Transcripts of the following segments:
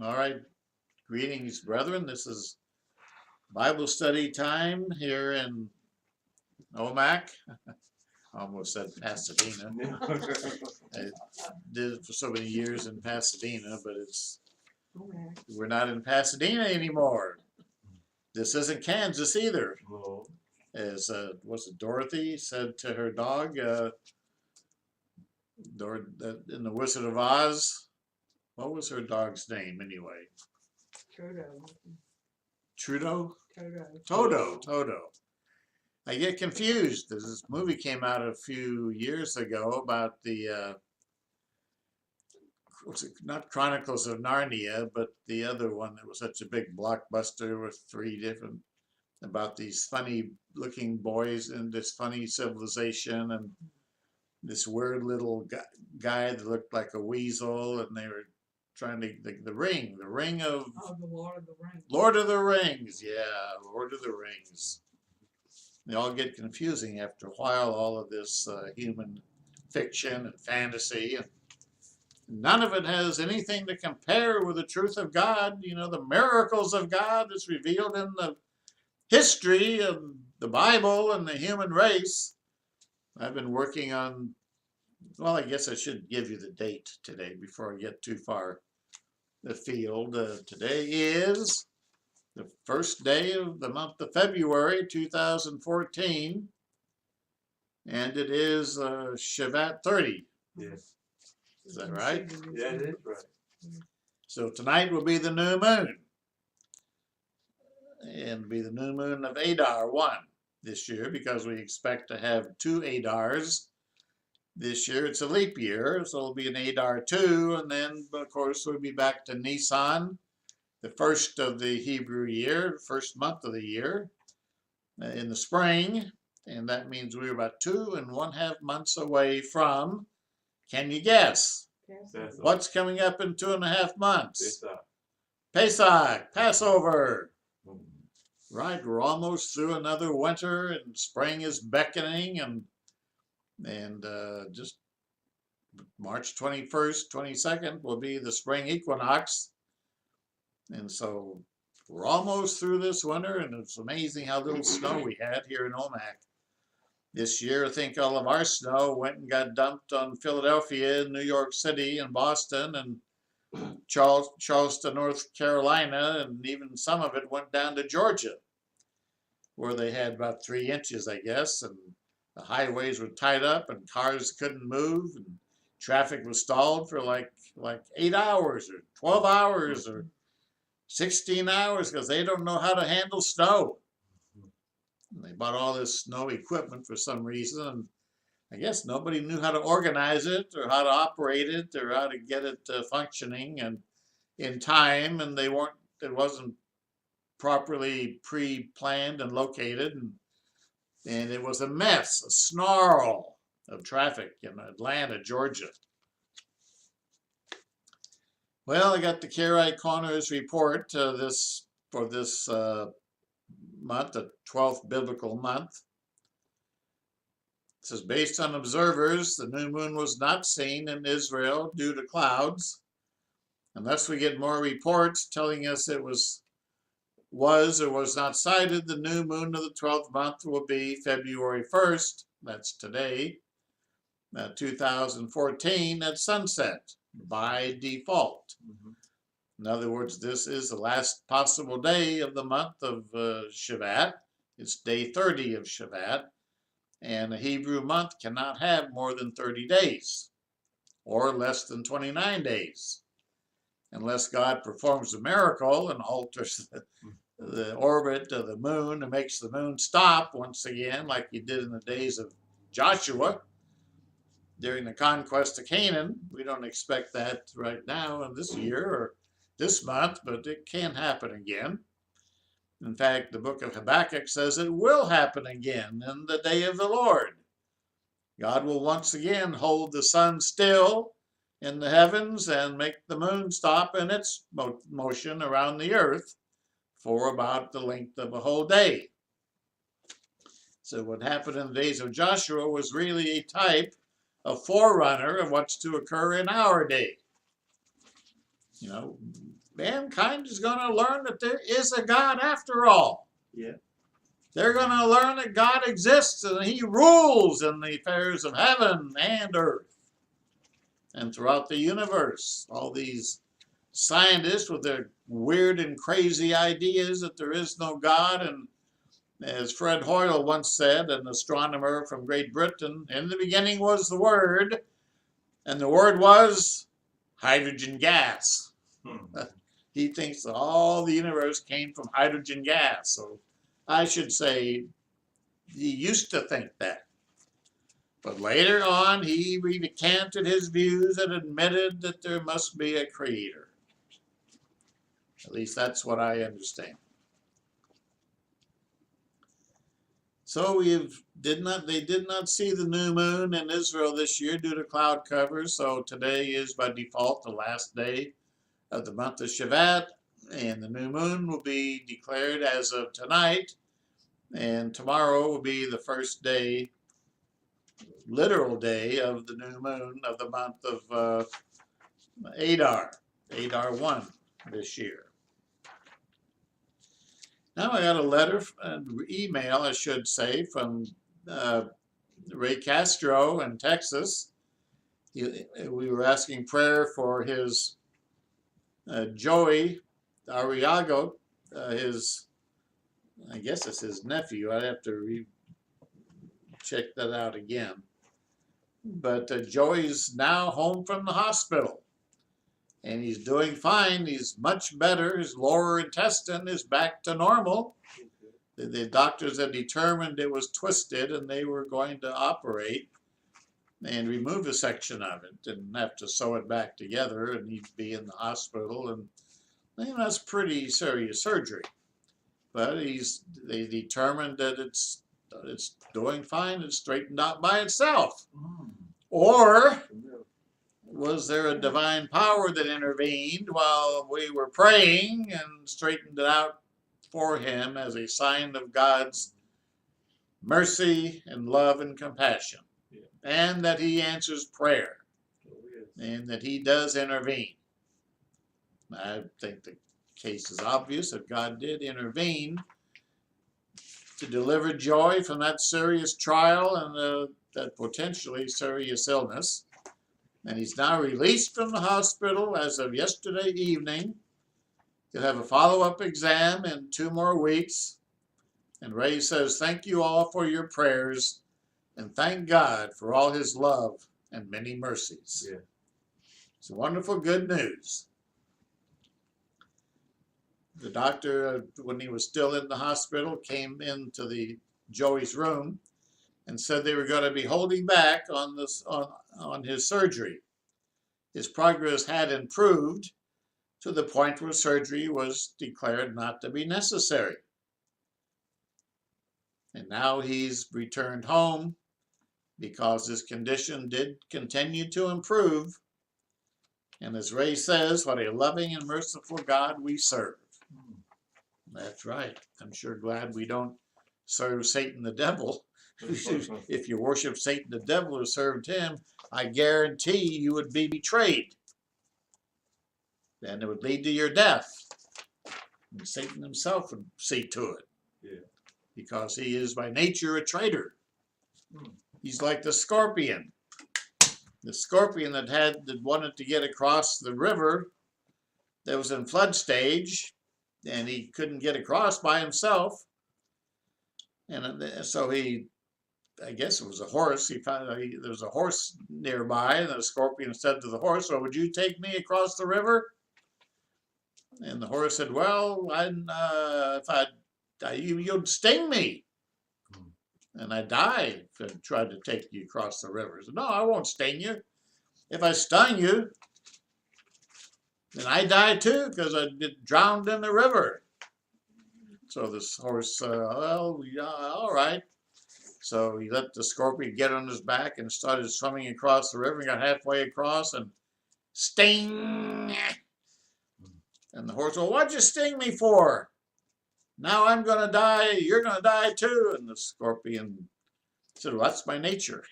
All right. Greetings, brethren. This is Bible study time here in Omak. Almost said Pasadena. I did it for so many years in Pasadena, but we're not in Pasadena anymore. This isn't Kansas either. As was it Dorothy said to her dog in the Wizard of Oz? What was her dog's name anyway? Trudeau? Toto. I get confused. This movie came out a few years ago about the was it not Chronicles of Narnia, but the other one that was such a big blockbuster with three different, about these funny looking boys in this funny civilization and this weird little guy that looked like a weasel, and they were trying to the ring of the Lord of the Rings. Lord of the Rings, yeah, Lord of the Rings. They all get confusing after a while, all of this human fiction and fantasy, and none of it has anything to compare with the truth of God. You know, the miracles of God that's revealed in the history of the Bible and the human race. I've been working on, well, I guess I should give you the date today before I get too far afield. Today is the first day of the month of February 2014, and it is Shevat 30. Yes. Is that right? Yeah, it is right. So tonight will be the new moon, and be the new moon of Adar 1 this year, because we expect to have 2 Adars this year. It's a leap year, so it'll be an Adar 2, and then of course we'll be back to Nisan, the first of the Hebrew year, first month of the year, in the spring, and that means we're about 2.5 months away from, can you guess? What's coming up in 2.5 months? Pesach, Passover. Right, we're almost through another winter, and spring is beckoning, and just March 21st, 22nd will be the spring equinox. And so we're almost through this winter, and it's amazing how little snow we had here in Omak. This year, I think all of our snow went and got dumped on Philadelphia, New York City, and Boston, and Charleston, North Carolina, and even some of it went down to Georgia, where they had about 3 inches, I guess, and the highways were tied up, and cars couldn't move, and traffic was stalled for like 8 hours, or 12 hours, or 16 hours, because they don't know how to handle snow. And they bought all this snow equipment for some reason, and I guess nobody knew how to organize it, or how to operate it, or how to get it functioning and in time, and it wasn't properly pre-planned and located, and it was a mess, a snarl of traffic in Atlanta, Georgia. Well, I got the Karaite Corners report for this month, the 12th biblical month. It says, based on observers, the new moon was not seen in Israel due to clouds. Unless we get more reports telling us it was or was not sighted, the new moon of the 12th month will be February 1st, that's today, 2014, at sunset, by default. In other words, this is the last possible day of the month of Shevat. It's day 30 of Shevat, and a Hebrew month cannot have more than 30 days, or less than 29 days, unless God performs a miracle and alters the orbit of the moon and makes the moon stop once again, like he did in the days of Joshua during the conquest of Canaan. We don't expect that right now in this year or this month, but it can happen again. In fact, the book of Habakkuk says it will happen again in the day of the Lord. God will once again hold the sun still in the heavens and make the moon stop in its motion around the earth for about the length of a whole day. So what happened in the days of Joshua was really a type a forerunner of what's to occur in our day. You know, mankind is going to learn that there is a God after all. Yeah. They're going to learn that God exists and He rules in the affairs of heaven and earth and throughout the universe. All these scientists with their weird and crazy ideas that there is no God, and as Fred Hoyle once said, an astronomer from Great Britain, in the beginning was the Word, and the Word was hydrogen gas. He thinks that all the universe came from hydrogen gas. So I should say he used to think that. But later on, he recanted his views and admitted that there must be a creator. At least that's what I understand. So they did not see the new moon in Israel this year due to cloud cover. So today is by default the last day of the month of Shevat, and the new moon will be declared as of tonight, and tomorrow will be the first day, literal day, of the new moon of the month of Adar 1 this year. Now I got a letter, an email I should say, from Ray Castro in Texas. We were asking prayer for his Joey Arriago, I guess it's his nephew. I'd have to check that out again. But Joey's now home from the hospital, and he's doing fine. He's much better. His lower intestine is back to normal. The doctors had determined it was twisted, and they were going to operate and remove a section of it and have to sew it back together, and he'd be in the hospital, and that's pretty serious surgery. But they determined that it's doing fine, it's straightened out by itself. Or was there a divine power that intervened while we were praying and straightened it out for him as a sign of God's mercy and love and compassion? And that He answers prayer, and that He does intervene. I think the case is obvious that God did intervene to deliver Joy from that serious trial and that potentially serious illness. And he's now released from the hospital as of yesterday evening. He'll have a follow-up exam in 2 more weeks. And Ray says, thank you all for your prayers, and thank God for all His love and many mercies. Yeah. It's wonderful good news. The doctor, when he was still in the hospital, came into Joey's room and said they were going to be holding back on his surgery. His progress had improved to the point where surgery was declared not to be necessary. And now he's returned home because his condition did continue to improve. And as Ray says, what a loving and merciful God we serve. That's right. I'm sure glad we don't serve Satan the devil. If you worship Satan the devil or served him, I guarantee you would be betrayed. And it would lead to your death. And Satan himself would see to it. Yeah. Because he is by nature a traitor. He's like the scorpion. The scorpion that wanted to get across the river that was in flood stage, and he couldn't get across by himself. And so I guess it was a horse. He found there was a horse nearby, and the scorpion said to the horse, "Well, would you take me across the river?" And the horse said, "Well, you'd sting me, and I'd die if I tried to take you across the river." He said, "No, I won't sting you. If I stung you, then I die too, because I get drowned in the river." So this horse, well, yeah, all right. So he let the scorpion get on his back and started swimming across the river, and got halfway across, and sting. And the horse, "Well, what'd you sting me for? Now I'm going to die. You're going to die too." And the scorpion said, "Well, that's my nature."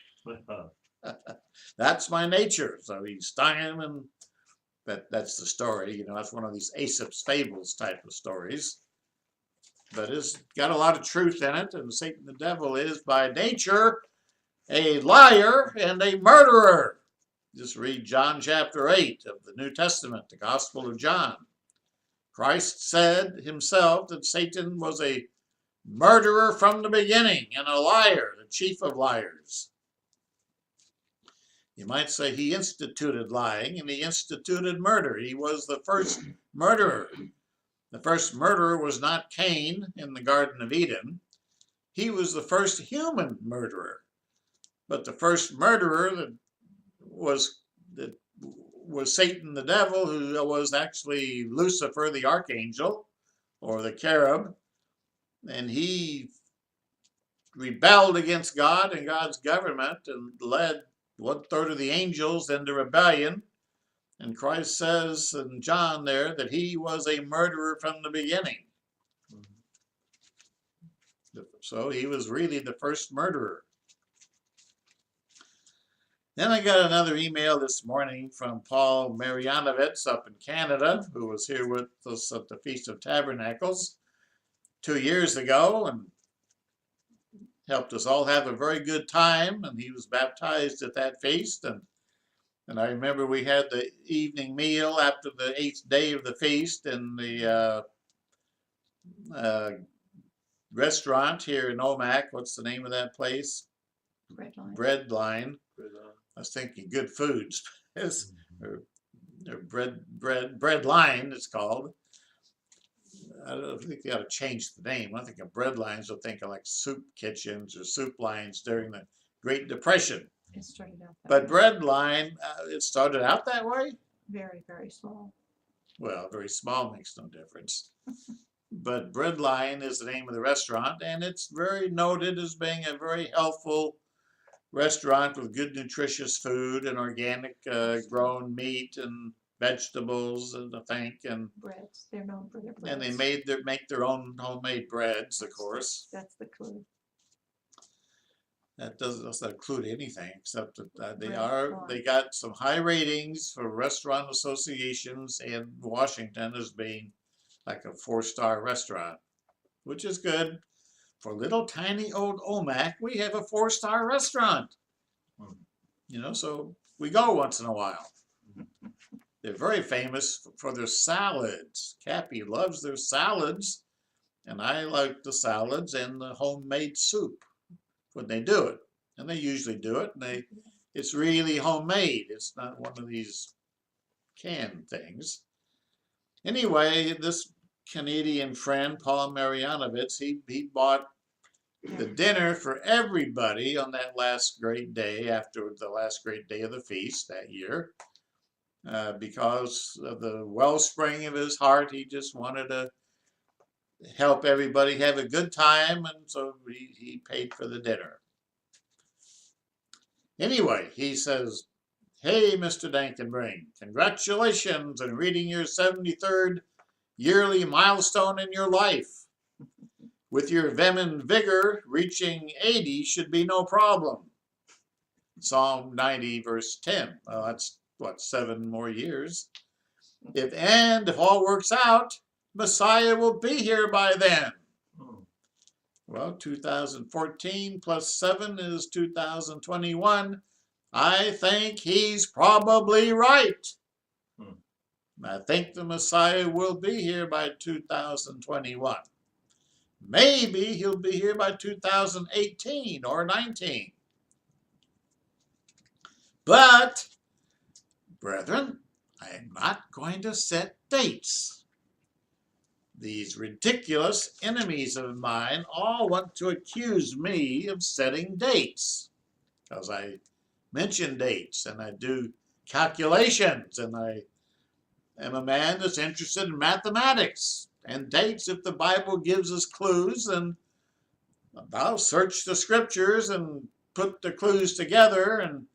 That's my nature. So he stung him, and that's the story. That's one of these Aesop's fables type of stories. But it's got a lot of truth in it, and Satan the devil is by nature a liar and a murderer. Just read John chapter 8 of the New Testament, the Gospel of John. Christ said himself that Satan was a murderer from the beginning and a liar, the chief of liars. You might say he instituted lying and he instituted murder. He was the first murderer. The first murderer was not Cain in the Garden of Eden. He was the first human murderer. But the first murderer that was Satan the devil, who was actually Lucifer the archangel or the cherub, and he rebelled against God and God's government and led 1/3 of the angels into rebellion. And Christ says in John there that he was a murderer from the beginning. So he was really the first murderer. Then I got another email this morning from Paul Marianovitz up in Canada, who was here with us at the Feast of Tabernacles 2 years ago and helped us all have a very good time. And he was baptized at that feast. And I remember we had the evening meal after the 8th day of the feast in the restaurant here in Omak. What's the name of that place? Breadline. I was thinking good foods. or Breadline it's called. I don't think they ought to change the name. I think of breadlines, they'll think of like soup kitchens or soup lines during the Great Depression. It started out that But way. breadline, it started out that way? Very, very small. Well, very small makes no difference. But Breadline is the name of the restaurant, and it's very noted as being a very healthful restaurant with good nutritious food and organic grown meat and vegetables, and I think, and Breads. They're known for their breads. and they make their own homemade breads, of course. That's the clue. That doesn't include anything except that Bread, they got some high ratings for restaurant associations in Washington as being like a 4-star restaurant, which is good. For little tiny old Omak, we have a 4-star restaurant. So we go once in a while. They're very famous for their salads. Cappy loves their salads, and I like the salads and the homemade soup when they do it. And they usually do it, and it's really homemade. It's not one of these canned things. Anyway, this Canadian friend, Paul Marianovitz, he bought the dinner for everybody on that last great day, after the last great day of the feast that year. Because of the wellspring of his heart, he just wanted to help everybody have a good time, and so he paid for the dinner. Anyway, he says, "Hey, Mr. Dankenbring, congratulations on reaching your 73rd yearly milestone in your life. With your vim and vigor, reaching 80 should be no problem." Psalm 90, verse 10. Well, that's, 7 more years. If all works out, Messiah will be here by then. Well, 2014 plus 7 is 2021. I think he's probably right. I think the Messiah will be here by 2021. Maybe he'll be here by 2018 or 19. But, brethren, I am not going to set dates. These ridiculous enemies of mine all want to accuse me of setting dates, because I mention dates and I do calculations, and I am a man that's interested in mathematics and dates. If the Bible gives us clues, then I'll search the scriptures and put the clues together and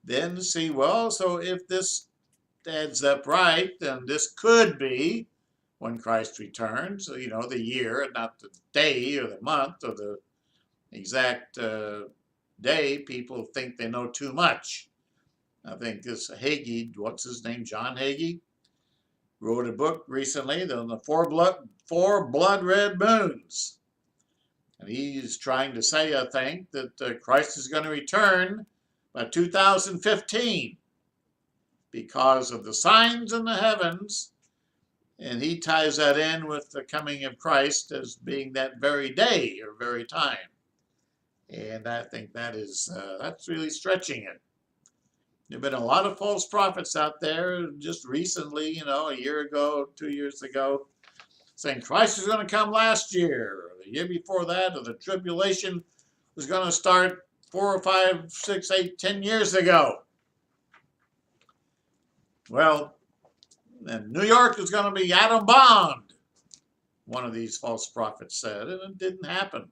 then see, well, so if this adds up right, then this could be when Christ returns, the year, and not the day or the month or the exact day, people think they know too much. I think this Hagee, what's his name, John Hagee, wrote a book recently on the four blood red moons. And he's trying to say, I think, that Christ is going to return by 2015 because of the signs in the heavens. And he ties that in with the coming of Christ as being that very day or very time. And I think that is, that's really stretching it. There have been a lot of false prophets out there just recently, you know, a year ago, 2 years ago, saying Christ is going to come last year, or the year before that, or the tribulation was going to start 4 or 5, 6, 8, 10 years ago. Well, and New York is going to be atom bombed, one of these false prophets said, and it didn't happen.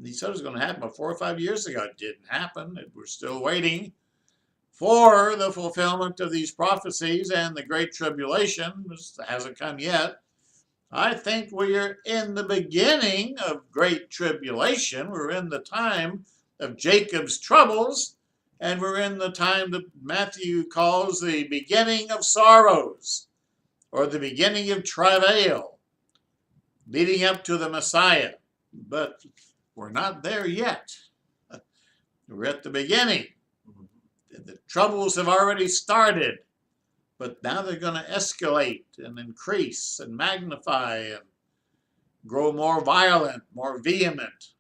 He said it was going to happen 4 or 5 years ago. It didn't happen. We're still waiting for the fulfillment of these prophecies, and the Great Tribulation hasn't come yet. I think we are in the beginning of Great Tribulation. We're in the time of Jacob's troubles, and we're in the time that Matthew calls the beginning of sorrows, or the beginning of travail, leading up to the Messiah. But we're not there yet. We're at the beginning. The troubles have already started, but now they're going to escalate and increase and magnify and grow more violent, more vehement,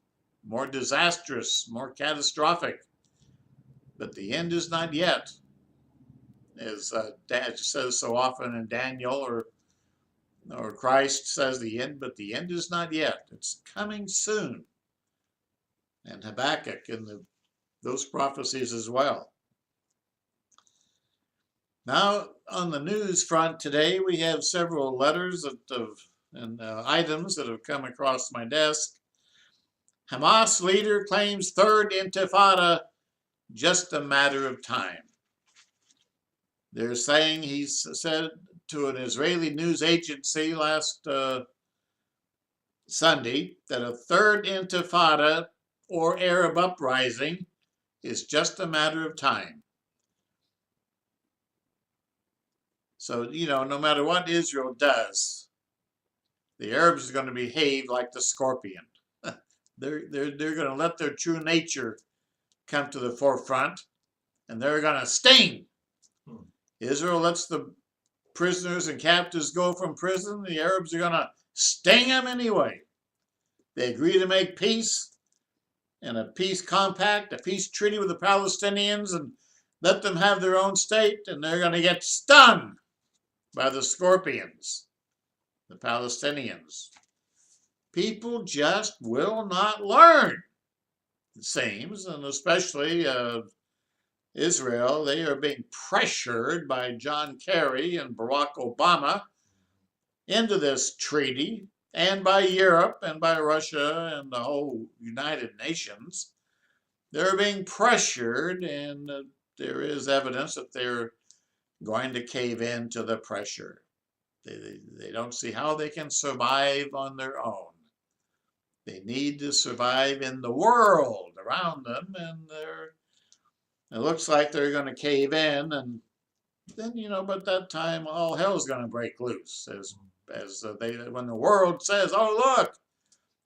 more disastrous, more catastrophic. But the end is not yet, as Dad says so often in Daniel, or Christ says the end, but the end is not yet. It's coming soon. And Habakkuk and those prophecies as well. Now, on the news front today, we have several letters and items that have come across my desk. Hamas leader claims third intifada, just a matter of time. They're saying, he said to an Israeli news agency last Sunday, that a third intifada or Arab uprising is just a matter of time. So, you know, no matter what Israel does, the Arabs are going to behave like the scorpion. They're going to let their true nature come to the forefront, and they're going to sting. Israel lets the prisoners and captives go from prison. The Arabs are going to sting them anyway. They agree to make peace and a peace compact, a peace treaty with the Palestinians, and let them have their own state, and they're going to get stung by the scorpions, the Palestinians. People just will not learn, it seems, and especially Israel. They are being pressured by John Kerry and Barack Obama into this treaty, and by Europe and by Russia and the whole United Nations. They're being pressured, and there is evidence that they're going to cave in to the pressure. They don't see how they can survive on their own. They need to survive in the world around them, and it looks like they're going to cave in, and then, you know, but that time all hell's going to break loose when the world says, oh, look,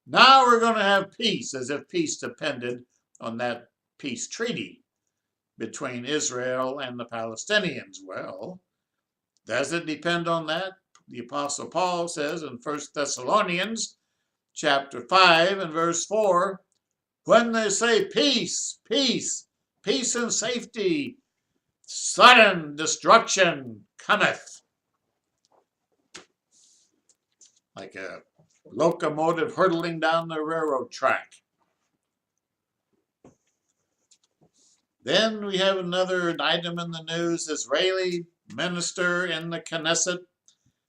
now we're going to have peace, as if peace depended on that peace treaty between Israel and the Palestinians. Well, does it depend on that? The Apostle Paul says in 1 Thessalonians chapter 5 and verse 4, when they say peace, peace, peace and safety, sudden destruction cometh. Like a locomotive hurtling down the railroad track. Then we have another item in the news. Israeli minister in the Knesset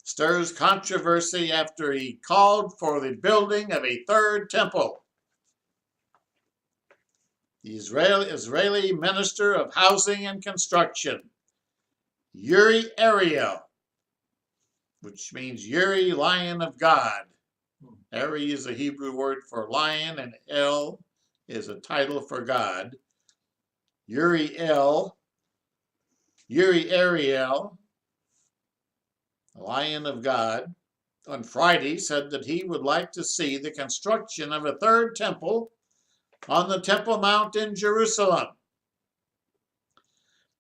stirs controversy after he called for the building of a third temple. The Israeli minister of housing and construction, Uri Ariel, which means Uri, lion of God. Uri is a Hebrew word for lion, and El is a title for God. Uri Ariel, the Lion of God, on Friday said that he would like to see the construction of a third temple on the Temple Mount in Jerusalem.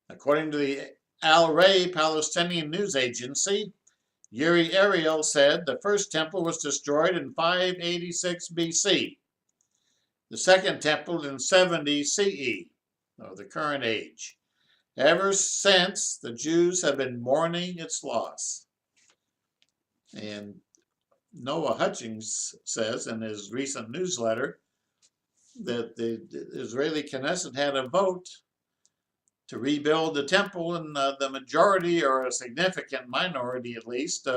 According to the Al Ray Palestinian news agency, Uri Ariel said the first temple was destroyed in 586 BC, the second temple in 70 CE, of the current age. Ever since, the Jews have been mourning its loss. And Noah Hutchings says in his recent newsletter that the Israeli Knesset had a vote to rebuild the temple, and the majority, or a significant minority at least,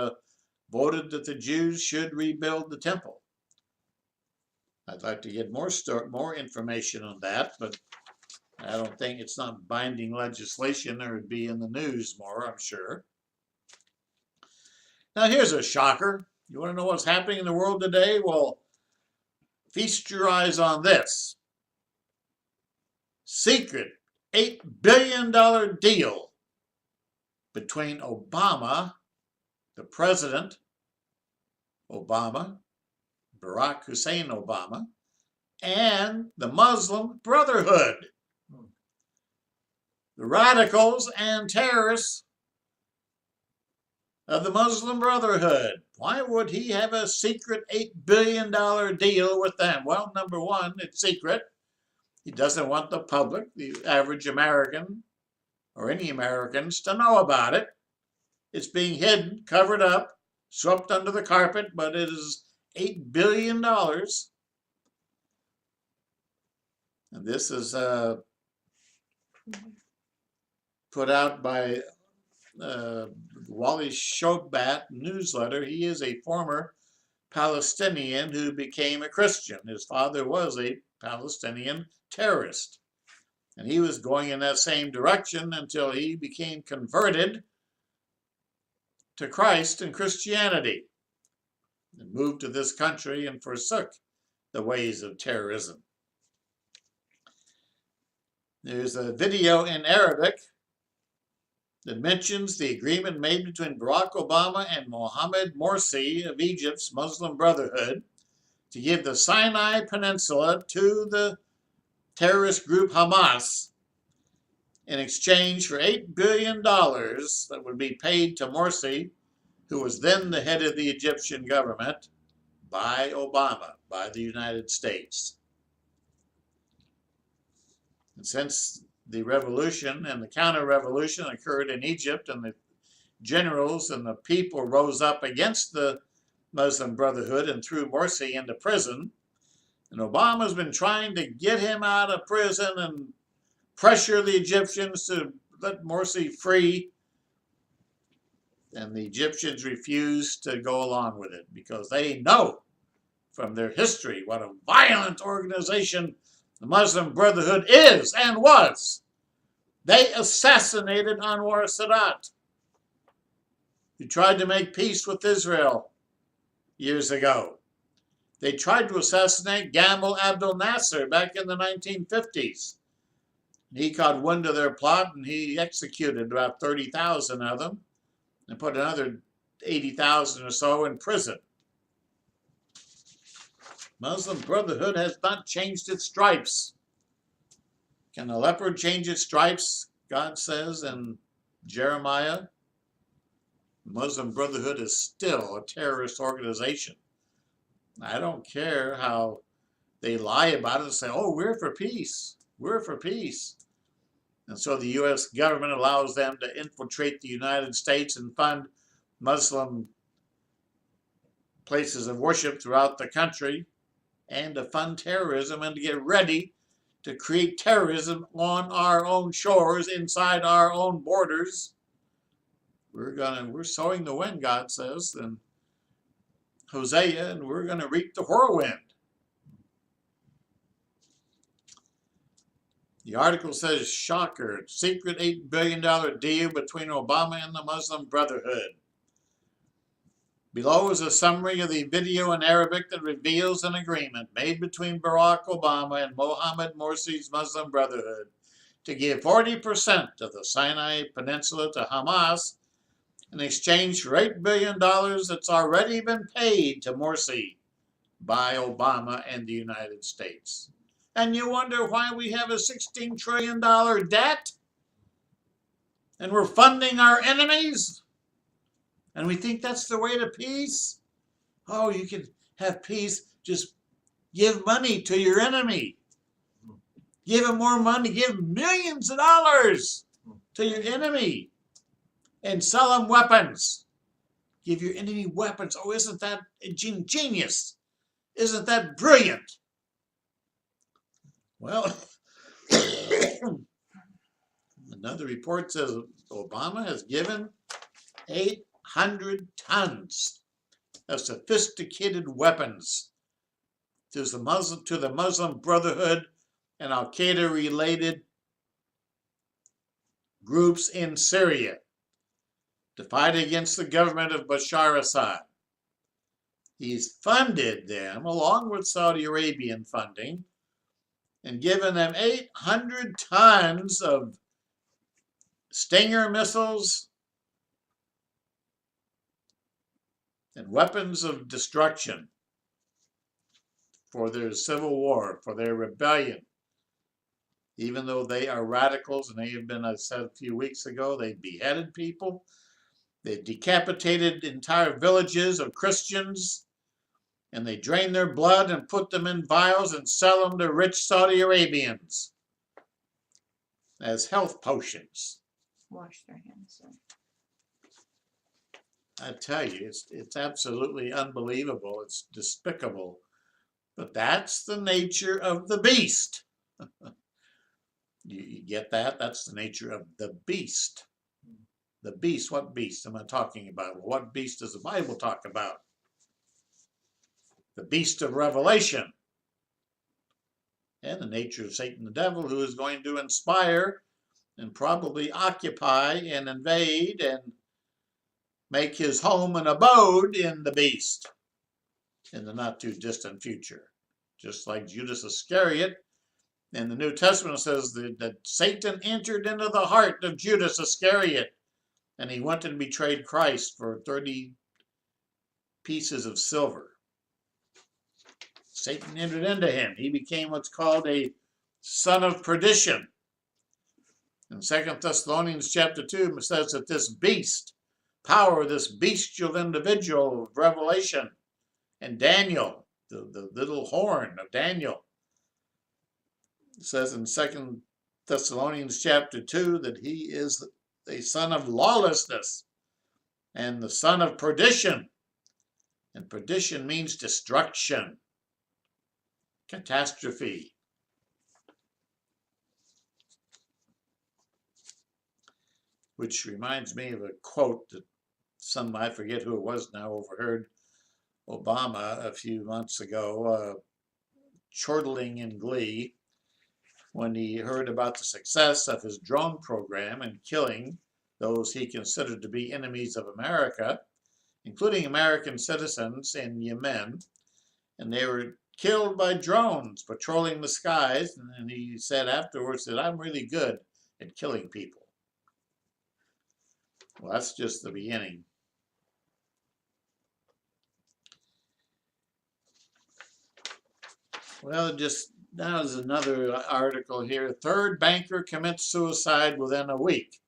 voted that the Jews should rebuild the temple. I'd like to get more information on that, but I don't think it's not binding legislation, or it'd be in the news more, I'm sure. Now here's a shocker. You want to know what's happening in the world today? Well, feast your eyes on this. Secret $8 billion deal between Obama, the president, Obama, Barack Hussein Obama, and the Muslim Brotherhood. The radicals and terrorists of the Muslim Brotherhood. Why would he have a secret $8 billion deal with them? Well, number one, it's secret. He doesn't want the public, the average American, or any Americans, to know about it. It's being hidden, covered up, swept under the carpet, but it is $8 billion. And this is put out by Wally Shobat newsletter. He is a former Palestinian who became a Christian. His father was a Palestinian terrorist, and he was going in that same direction until he became converted to Christ and Christianity and moved to this country and forsook the ways of terrorism. There's a video in Arabic that mentions the agreement made between Barack Obama and Mohammed Morsi of Egypt's Muslim Brotherhood to give the Sinai Peninsula to the terrorist group Hamas in exchange for $8 billion that would be paid to Morsi, who was then the head of the Egyptian government, by Obama, by the United States. And since the revolution and the counter-revolution occurred in Egypt, and the generals and the people rose up against the Muslim Brotherhood and threw Morsi into prison, and Obama's been trying to get him out of prison and pressure the Egyptians to let Morsi free, and the Egyptians refused to go along with it because they know from their history what a violent organization the Muslim Brotherhood is and was. They assassinated Anwar Sadat, who tried to make peace with Israel years ago. They tried to assassinate Gamal Abdel Nasser back in the 1950s. He caught wind of their plot, and he executed about 30,000 of them and put another 80,000 or so in prison. Muslim Brotherhood has not changed its stripes. Can a leopard change its stripes? God says in Jeremiah. The Muslim Brotherhood is still a terrorist organization. I don't care how they lie about it and say, oh, we're for peace. We're for peace. And so the U.S. government allows them to infiltrate the United States and fund Muslim places of worship throughout the country, and to fund terrorism and to get ready to create terrorism on our own shores, inside our own borders. We're sowing the wind, God says, in Hosea, and we're going to reap the whirlwind. The article says, shocker, secret $8 billion deal between Obama and the Muslim Brotherhood. Below is a summary of the video in Arabic that reveals an agreement made between Barack Obama and Mohammed Morsi's Muslim Brotherhood to give 40% of the Sinai Peninsula to Hamas in exchange for $8 billion that's already been paid to Morsi by Obama and the United States. And you wonder why we have a $16 trillion debt? And we're funding our enemies? And we think that's the way to peace? Oh, you can have peace, just give money to your enemy. Give him more money, give millions of dollars to your enemy and sell them weapons. Give your enemy weapons. Oh, isn't that genius? Isn't that brilliant? Well, another report says Obama has given 800 tons of sophisticated weapons to the Muslim Brotherhood and Al-Qaeda related groups in Syria to fight against the government of Bashar Assad. He's funded them along with Saudi Arabian funding and given them 800 tons of Stinger missiles and weapons of destruction for their civil war, for their rebellion. Even though they are radicals, and they have been, I said a few weeks ago, they beheaded people. They decapitated entire villages of Christians, and they drain their blood and put them in vials and sell them to rich Saudi Arabians as health potions. Wash their hands. I tell you, it's absolutely unbelievable. It's despicable. But that's the nature of the beast. You get that? That's the nature of the beast. The beast, what beast am I talking about? Well, what beast does the Bible talk about? The beast of Revelation. And the nature of Satan the devil, who is going to inspire and probably occupy and invade and make his home and abode in the beast in the not too distant future. Just like Judas Iscariot. And the New Testament says that Satan entered into the heart of Judas Iscariot, and he went and betrayed Christ for 30 pieces of silver. Satan entered into him. He became what's called a son of perdition. In 2 Thessalonians chapter 2, it says that this beast, power, this bestial individual of Revelation, and Daniel, the little horn of Daniel, it says in 2 Thessalonians chapter 2 that he is a son of lawlessness and the son of perdition. And perdition means destruction, catastrophe. Which reminds me of a quote that I forget who it was now, overheard Obama a few months ago, chortling in glee when he heard about the success of his drone program in killing those he considered to be enemies of America, including American citizens in Yemen. And they were killed by drones patrolling the skies. And he said afterwards that I'm really good at killing people. Well, that's just the beginning. Well, just now is another article here. Third banker commits suicide within a week.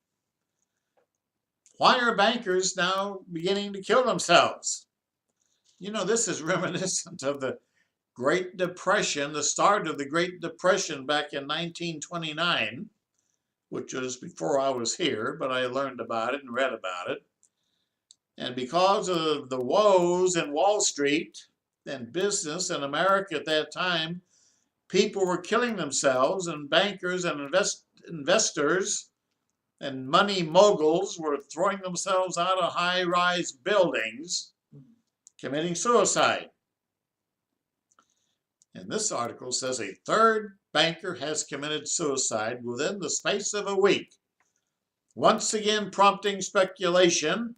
Why are bankers now beginning to kill themselves? You know, this is reminiscent of the Great Depression, the start of the Great Depression back in 1929, which was before I was here, but I learned about it and read about it. And because of the woes in Wall Street and business in America at that time, people were killing themselves, and bankers and investors and money moguls were throwing themselves out of high-rise buildings, committing suicide. And this article says a third banker has committed suicide within the space of a week, once again prompting speculation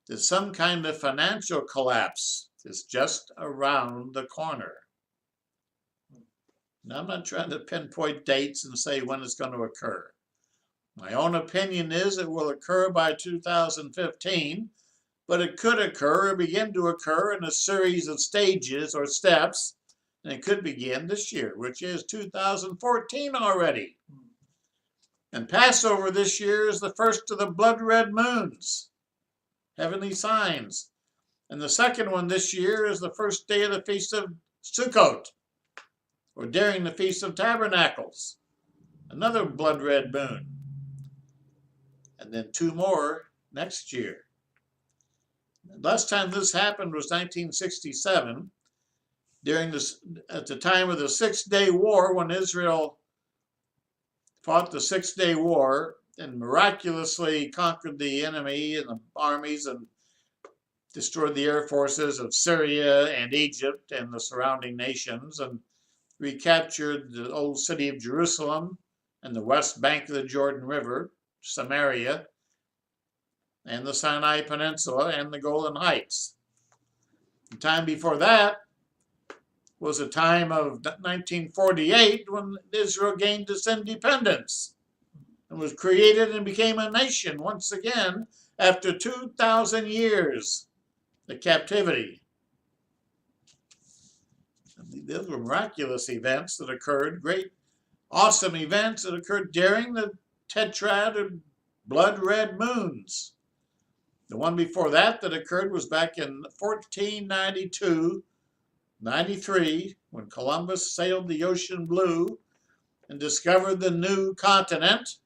that some kind of financial collapse is just around the corner. Now, I'm not trying to pinpoint dates and say when it's going to occur. My own opinion is it will occur by 2015, but it could occur or begin to occur in a series of stages or steps, and it could begin this year, which is 2014 already. And Passover this year is the first of the blood red moons, heavenly signs. And the second one this year is the first day of the Feast of Sukkot, or during the Feast of Tabernacles, another blood red moon. And then 2 more next year. Last time this happened was 1967, at the time of the 6-Day War, when Israel fought the 6-Day War and miraculously conquered the enemy and the armies and destroyed the air forces of Syria and Egypt and the surrounding nations, and recaptured the old city of Jerusalem and the west bank of the Jordan River, Samaria, and the Sinai Peninsula and the Golan Heights. The time before that was a time of 1948, when Israel gained its independence and was created and became a nation once again after 2,000 years of captivity. Those were miraculous events that occurred, great, awesome events that occurred during the tetrad of blood red moons. The one before that occurred was back in 1492-93, when Columbus sailed the ocean blue and discovered the new continent.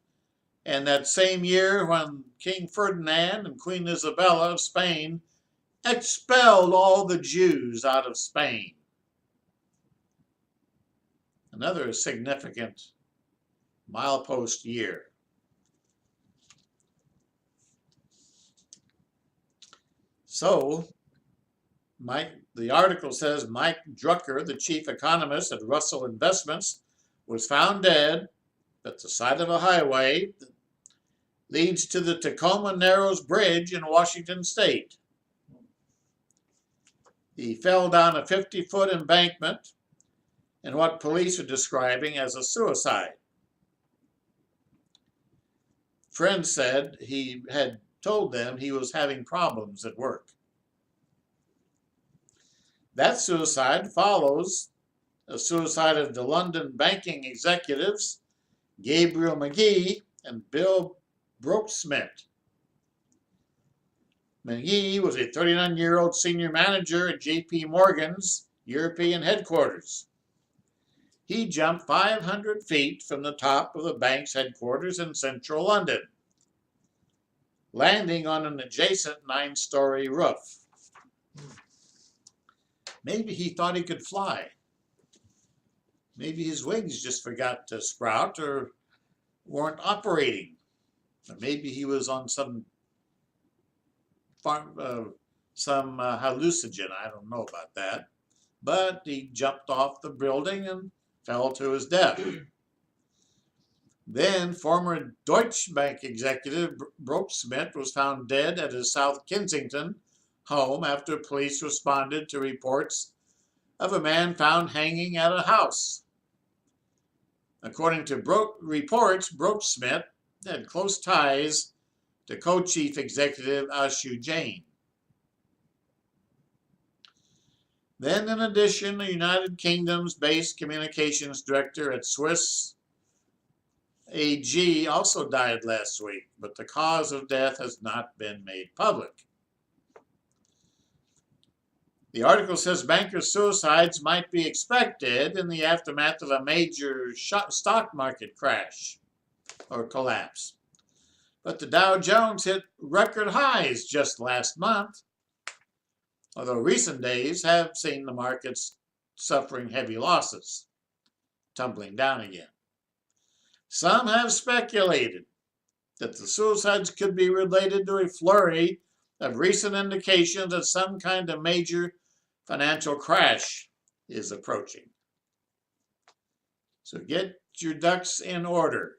And that same year, when King Ferdinand and Queen Isabella of Spain expelled all the Jews out of Spain. Another significant milepost year. So, the article says Mike Drucker, the chief economist at Russell Investments, was found dead at the side of a highway that leads to the Tacoma Narrows Bridge in Washington State. He fell down a 50-foot embankment in what police are describing as a suicide. Friends said he had told them he was having problems at work. That suicide follows a suicide of the London banking executives Gabriel McGee and Bill Brooksmith. McGee was a 39-year-old senior manager at J.P. Morgan's European headquarters. He jumped 500 feet from the top of the bank's headquarters in central London, landing on an adjacent 9-story roof. Maybe he thought he could fly. Maybe his wings just forgot to sprout or weren't operating. Or maybe he was on some hallucinogen. I don't know about that. But he jumped off the building and fell to his death. Then former Deutsche Bank executive Brooksmith was found dead at his South Kensington home after police responded to reports of a man found hanging at a house. According to reports, Brooksmith had close ties to co-chief executive Ashu Jain. Then, in addition, the United Kingdom's based communications director at Swiss AG also died last week, but the cause of death has not been made public. The article says banker suicides might be expected in the aftermath of a major stock market crash or collapse. But the Dow Jones hit record highs just last month, although recent days have seen the markets suffering heavy losses, tumbling down again. Some have speculated that the suicides could be related to a flurry of recent indications that some kind of major financial crash is approaching. So get your ducks in order.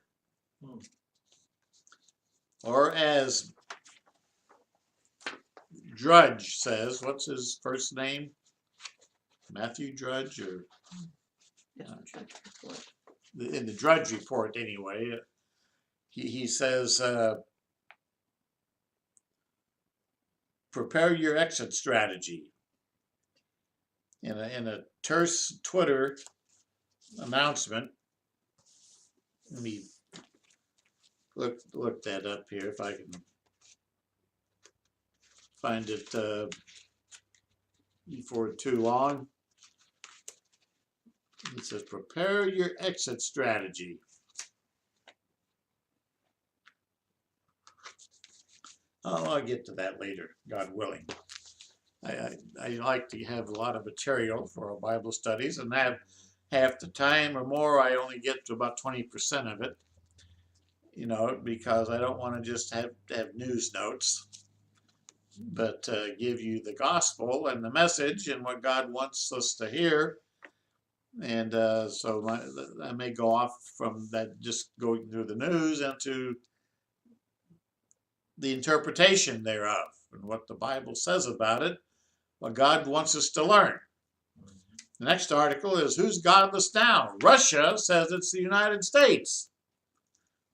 Or as Drudge says, what's his first name? Matthew Drudge, or Yes, Drudge report. in the Drudge report anyway. He says, prepare your exit strategy. In a terse Twitter announcement, let me look that up here if I can find it before too long. It says, prepare your exit strategy. Oh, I'll get to that later, God willing. I like to have a lot of material for our Bible studies, and that half the time or more, I only get to about 20% of it, you know, because I don't want to just have news notes, but give you the gospel and the message and what God wants us to hear. And so I may go off from that, just going through the news, into the interpretation thereof and what the Bible says about it, what God wants us to learn. The next article is, who's godless now? Russia says it's the United States,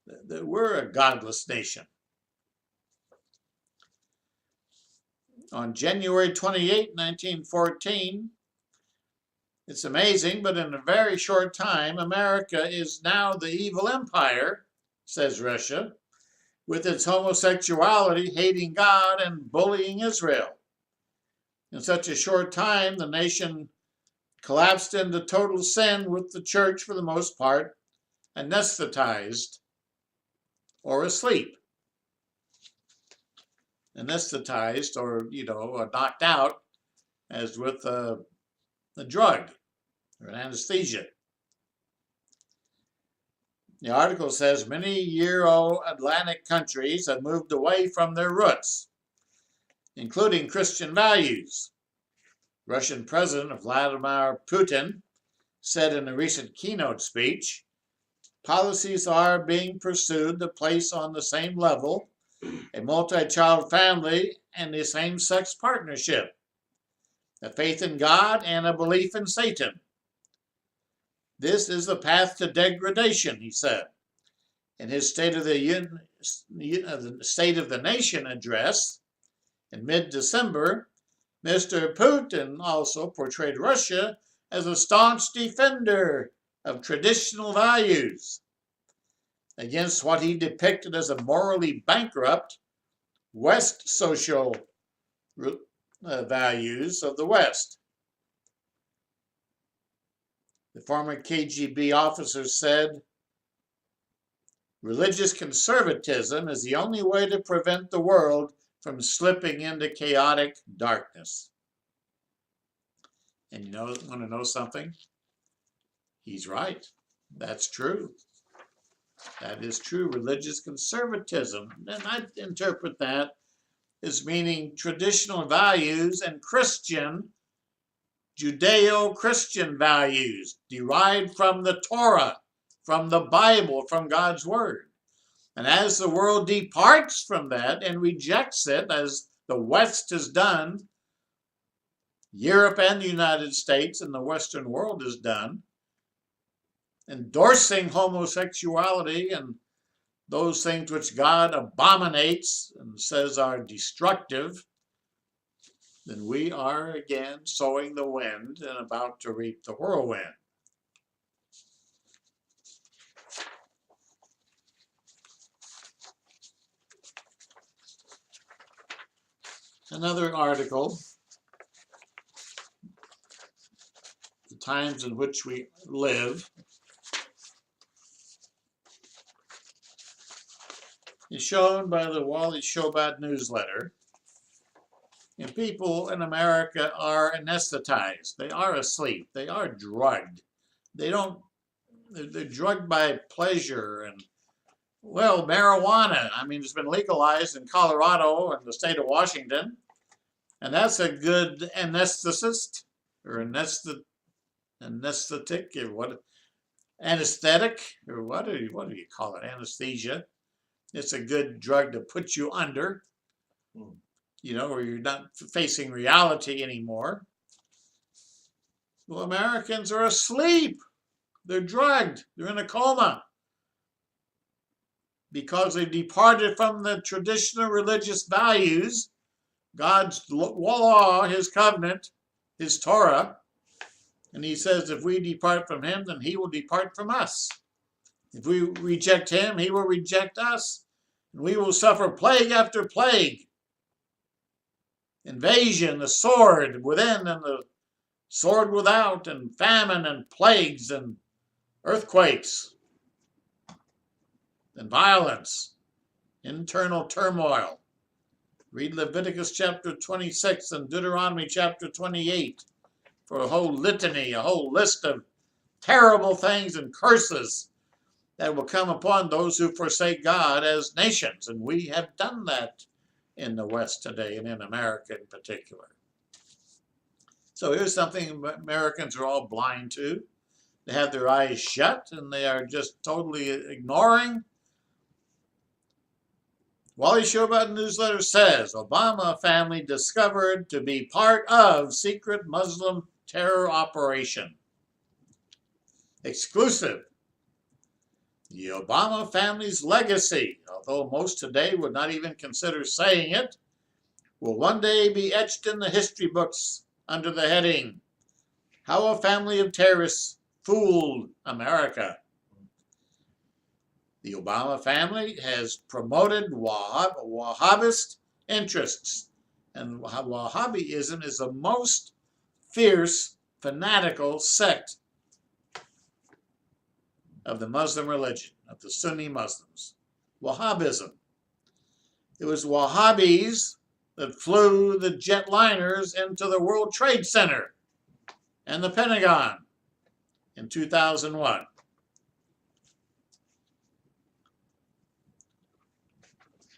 that we're a godless nation. On January 28, 1914, it's amazing, but in a very short time, America is now the evil empire, says Russia, with its homosexuality, hating God, and bullying Israel. In such a short time, the nation collapsed into total sin, with the church, for the most part, anesthetized or asleep. Anesthetized, or, you know, knocked out, as with a drug or an anesthesia. The article says many Euro-Atlantic countries have moved away from their roots, including Christian values. Russian President Vladimir Putin said in a recent keynote speech, policies are being pursued to place on the same level a multi-child family and a same-sex partnership, a faith in God and a belief in Satan. This is the path to degradation, he said. In his State of the Nation address in mid-December, Mr. Putin also portrayed Russia as a staunch defender of traditional values against what he depicted as a morally bankrupt West social values of the West. The former KGB officer said, religious conservatism is the only way to prevent the world from slipping into chaotic darkness. And want to know something? He's right. That's true. That is true. Religious conservatism, and I interpret that as meaning traditional values and Judeo-Christian values derived from the Torah, from the Bible, from God's Word. And as the world departs from that and rejects it, as the West has done, Europe and the United States and the Western world has done, endorsing homosexuality and those things which God abominates and says are destructive, then we are again sowing the wind and about to reap the whirlwind. Another article, the times in which we live, is shown by the Wally Shobat newsletter. And people in America are anesthetized. They are asleep. They are drugged. They're drugged by pleasure and, well, marijuana. I mean, it's been legalized in Colorado and the state of Washington. And that's a good anesthetist or anesthetic, or what, anesthetic, or what do you call it? Anesthesia. It's a good drug to put you under. or you're not facing reality anymore. Well, Americans are asleep. They're drugged. They're in a coma because they've departed from the traditional religious values, God's law, his covenant, his Torah. And he says if we depart from him, then he will depart from us. If we reject him, he will reject us. And we will suffer plague after plague. Invasion, the sword within and the sword without, and famine and plagues and earthquakes and violence, internal turmoil. Read Leviticus chapter 26 and Deuteronomy chapter 28 for a whole litany, a whole list of terrible things and curses that will come upon those who forsake God as nations. And we have done that in the West today, and in America in particular. So here's something Americans are all blind to. They have their eyes shut, and they are just totally ignoring. Wally Shobat newsletter says, Obama family discovered to be part of secret Muslim terror operation. Exclusive. The Obama family's legacy, although most today would not even consider saying it, will one day be etched in the history books under the heading, How a Family of Terrorists Fooled America. The Obama family has promoted Wahhabist interests, and Wahhabism is the most fierce, fanatical sect of the Muslim religion, of the Sunni Muslims. Wahhabism. It was Wahhabis that flew the jetliners into the World Trade Center and the Pentagon in 2001.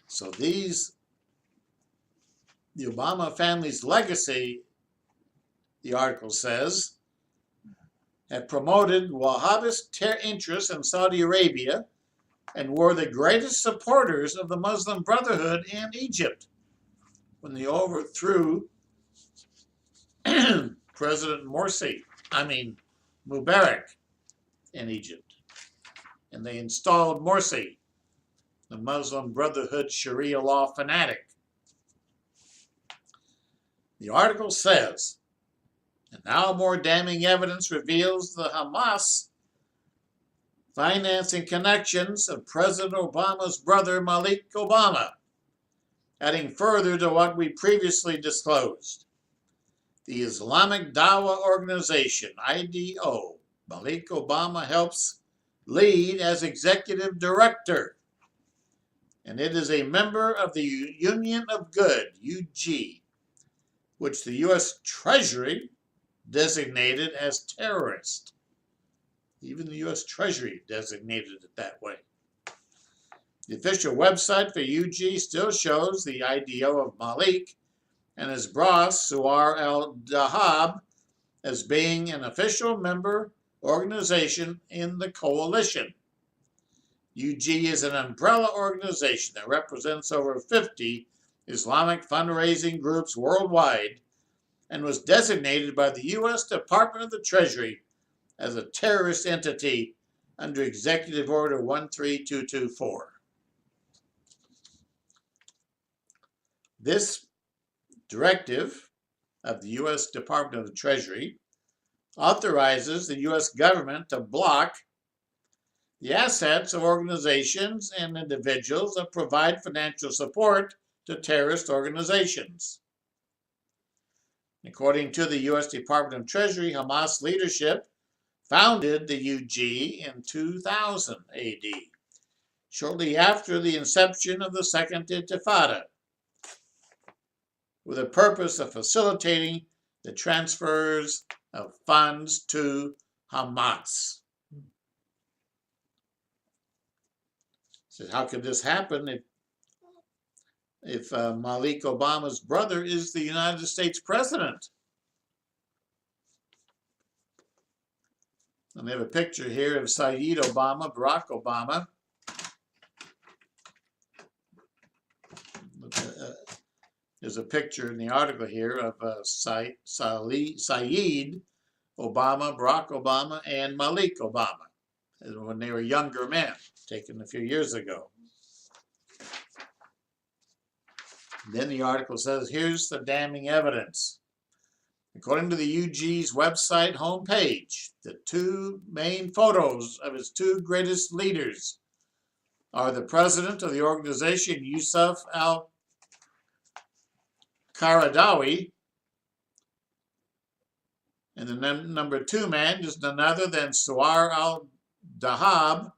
So the Obama family's legacy, the article says, have promoted Wahhabist interests in Saudi Arabia and were the greatest supporters of the Muslim Brotherhood in Egypt when they overthrew President Mubarak in Egypt. And they installed Morsi, the Muslim Brotherhood Sharia law fanatic. The article says, and now more damning evidence reveals the Hamas financing connections of President Obama's brother Malik Obama, adding further to what we previously disclosed. The Islamic Dawah Organization, IDO, Malik Obama helps lead as executive director, and it is a member of the Union of Good, UG, which the U.S. Treasury designated as terrorist. Even the U.S. Treasury designated it that way. The official website for UG still shows the IDO of Malik and his boss, Suar al-Dahab, as being an official member organization in the coalition. UG is an umbrella organization that represents over 50 Islamic fundraising groups worldwide and was designated by the U.S. Department of the Treasury as a terrorist entity under Executive Order 13224. This directive of the U.S. Department of the Treasury authorizes the U.S. government to block the assets of organizations and individuals that provide financial support to terrorist organizations. According to the U.S. Department of Treasury, Hamas leadership founded the UG in 2000 AD, shortly after the inception of the Second Intifada, with the purpose of facilitating the transfers of funds to Hamas. So how could this happen if Malik Obama's brother is the United States president? And they have a picture here of Saeed Obama, Barack Obama. There's a picture in the article here of Saeed Obama, Barack Obama, and Malik Obama when they were younger men, taken a few years ago. Then the article says, here's the damning evidence. According to the UG's website homepage, the two main photos of its two greatest leaders are the president of the organization, Yusuf al-Qaradawi, and the number two man is none other than Suwar al-Dahab,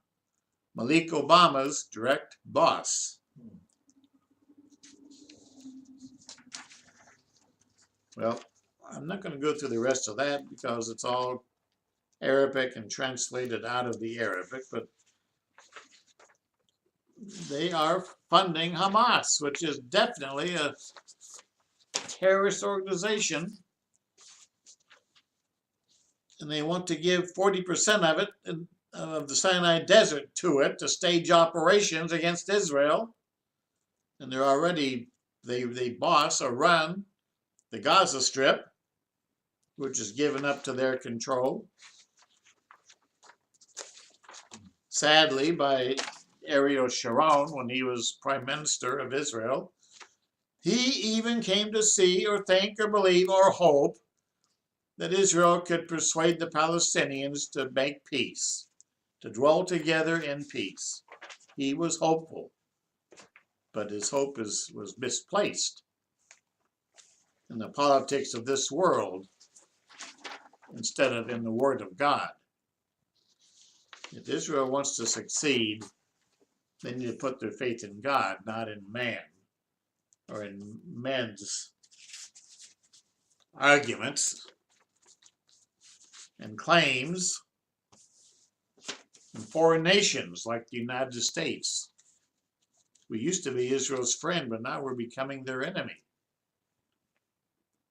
Malik Obama's direct boss. Well, I'm not going to go through the rest of that because it's all Arabic and translated out of the Arabic, but they are funding Hamas, which is definitely a terrorist organization, and they want to give 40% of it, of the Sinai Desert, to it to stage operations against Israel. And they're already, they boss or run the Gaza Strip, which is given up to their control, sadly, by Ariel Sharon when he was Prime Minister of Israel. He even came to see or think or believe or hope that Israel could persuade the Palestinians to make peace, to dwell together in peace. He was hopeful, but his hope was misplaced in the politics of this world instead of in the Word of God. If Israel wants to succeed, they need to put their faith in God, not in man or in men's arguments and claims in foreign nations like the United States. We used to be Israel's friend, but now we're becoming their enemy.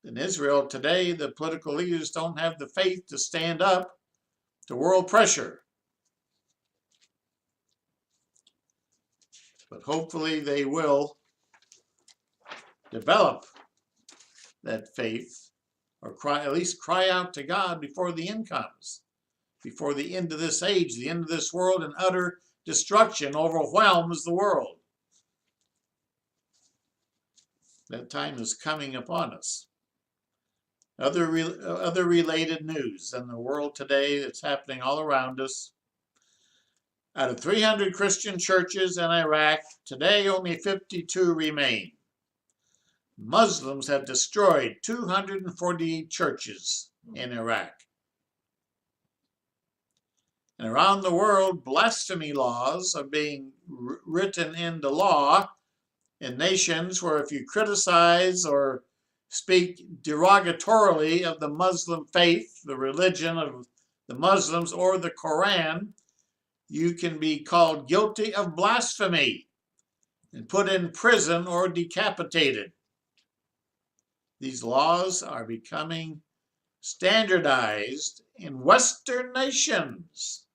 In Israel today, the political leaders don't have the faith to stand up to world pressure. But hopefully they will develop that faith, or at least cry out to God before the end comes, before the end of this age, the end of this world, and utter destruction overwhelms the world. That time is coming upon us. Other related news in the world today that's happening all around us. Out of 300 Christian churches in Iraq, today only 52 remain. Muslims have destroyed 248 churches in Iraq. And around the world, blasphemy laws are being written into law in nations where if you criticize or speak derogatorily of the Muslim faith, the religion of the Muslims, or the Quran, you can be called guilty of blasphemy and put in prison or decapitated. These laws are becoming standardized in Western nations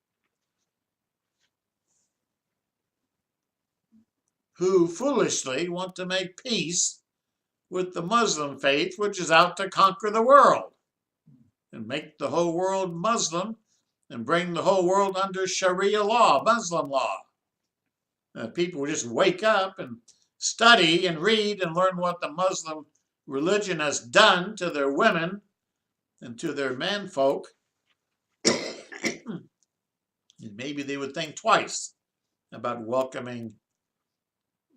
who foolishly want to make peace with the Muslim faith, which is out to conquer the world and make the whole world Muslim and bring the whole world under Sharia law, Muslim law. People will just wake up and study and read and learn what the Muslim religion has done to their women and to their menfolk, and maybe they would think twice about welcoming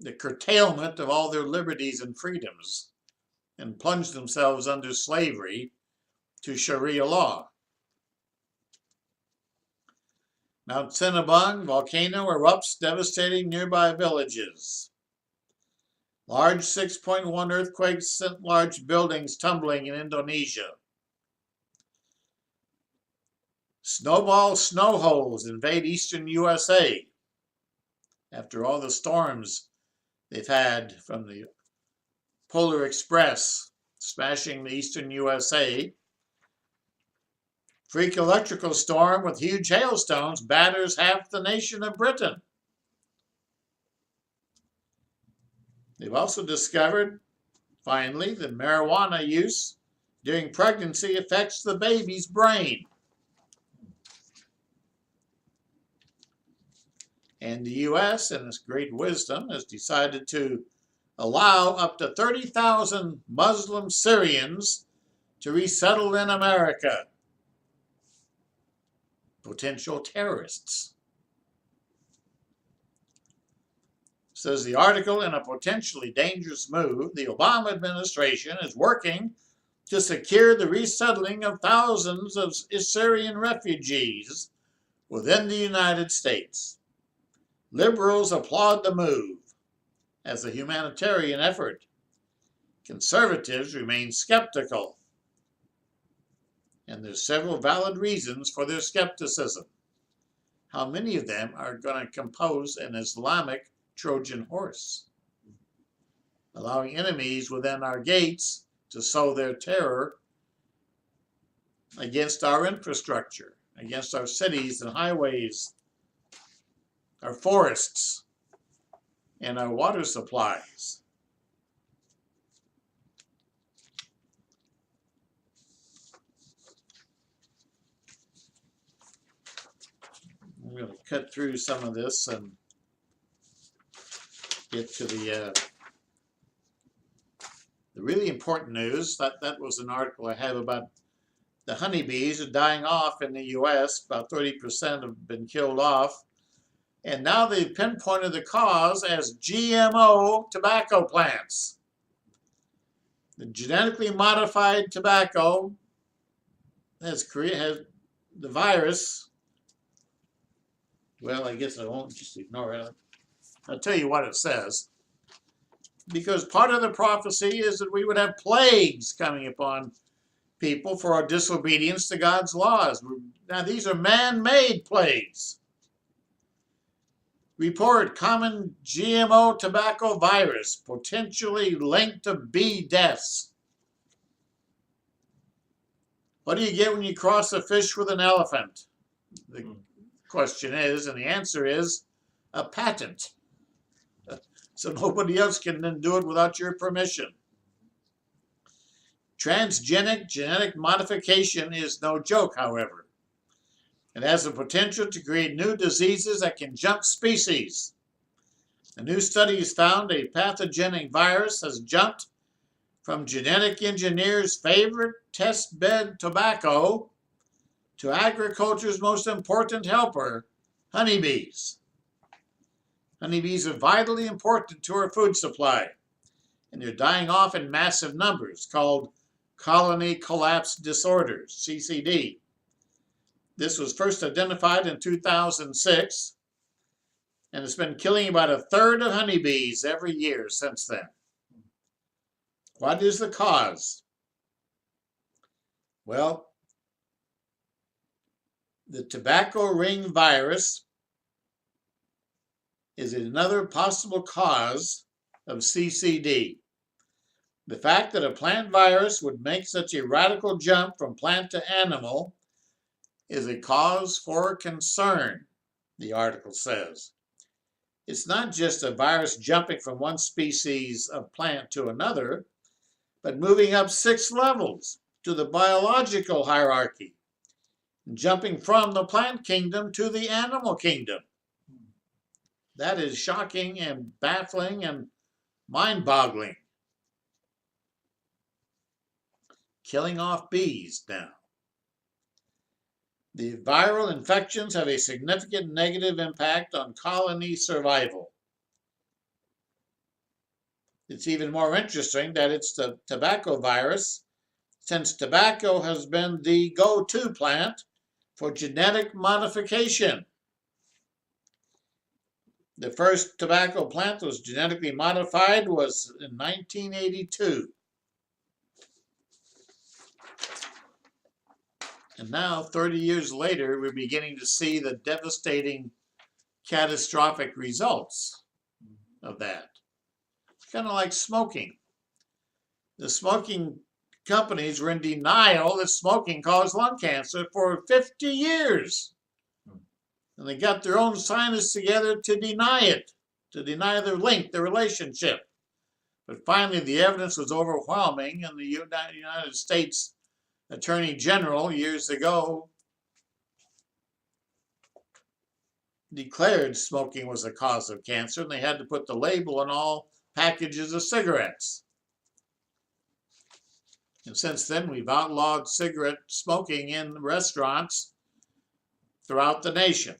the curtailment of all their liberties and freedoms and plunge themselves under slavery to Sharia law. Mount Sinabung volcano erupts, devastating nearby villages. Large 6.1 earthquake sent large buildings tumbling in Indonesia. Snowball snow holes invade eastern USA after all the storms they've had from the Polar Express smashing the eastern USA. Freak electrical storm with huge hailstones batters half the nation of Britain. They've also discovered Finally, the marijuana use during pregnancy affects the baby's brain. And the U.S., in its great wisdom, has decided to allow up to 30,000 Muslim Syrians to resettle in America. Potential terrorists. Says the article, in a potentially dangerous move, the Obama administration is working to secure the resettling of thousands of Syrian refugees within the United States. Liberals applaud the move as a humanitarian effort. Conservatives remain skeptical, and there's several valid reasons for their skepticism. How many of them are going to compose an Islamic Trojan horse, allowing enemies within our gates to sow their terror against our infrastructure, against our cities and highways, our forests, and our water supplies? I'm going to cut through some of this and get to the really important news. That was an article I have about the honeybees are dying off in the U.S. About 30% have been killed off. And now they've pinpointed the cause as GMO tobacco plants. The genetically modified tobacco has the virus. Well, I guess I won't just ignore it. I'll tell you what it says. Because part of the prophecy is that we would have plagues coming upon people for our disobedience to God's laws. Now, these are man-made plagues. Report common GMO tobacco virus potentially linked to bee deaths. What do you get when you cross a fish with an elephant? The question is, and the answer is, a patent. So nobody else can then do it without your permission. Transgenic genetic modification is no joke, however. It has the potential to create new diseases that can jump species. A new study has found a pathogenic virus has jumped from genetic engineers' favorite test bed tobacco to agriculture's most important helper, honeybees. Honeybees are vitally important to our food supply, and they're dying off in massive numbers, called colony collapse disorders, CCD. This was first identified in 2006, and it's been killing about a third of honeybees every year since then. What is the cause? Well, the tobacco ring virus is another possible cause of CCD. The fact that a plant virus would make such a radical jump from plant to animal is a cause for concern, the article says. It's not just a virus jumping from one species of plant to another, but moving up 6 levels to the biological hierarchy, jumping from the plant kingdom to the animal kingdom. That is shocking and baffling and mind-boggling. Killing off bees now. The viral infections have a significant negative impact on colony survival. It's even more interesting that it's the tobacco virus, since tobacco has been the go-to plant for genetic modification. The first tobacco plant that was genetically modified was in 1982. And now, 30 years later, we're beginning to see the devastating, catastrophic results of that. It's kind of like smoking. The smoking companies were in denial that smoking caused lung cancer for 50 years. And they got their own scientists together to deny it, to deny their link, their relationship. But finally, the evidence was overwhelming, and the United States Attorney General years ago declared smoking was a cause of cancer, and they had to put the label on all packages of cigarettes. And since then, we've outlawed cigarette smoking in restaurants throughout the nation.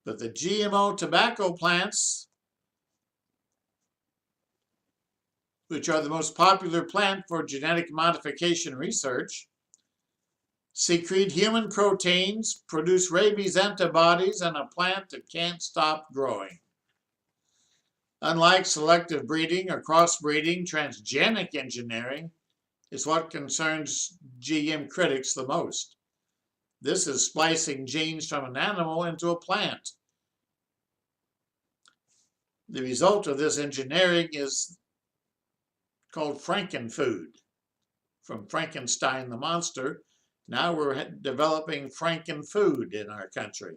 But the GMO tobacco plants, which are the most popular plant for genetic modification research, secrete human proteins, produce rabies antibodies, and a plant that can't stop growing. Unlike selective breeding or crossbreeding, transgenic engineering is what concerns GM critics the most. This is splicing genes from an animal into a plant. The result of this engineering is called Frankenfood, from Frankenstein the monster. Now we're developing Frankenfood in our country.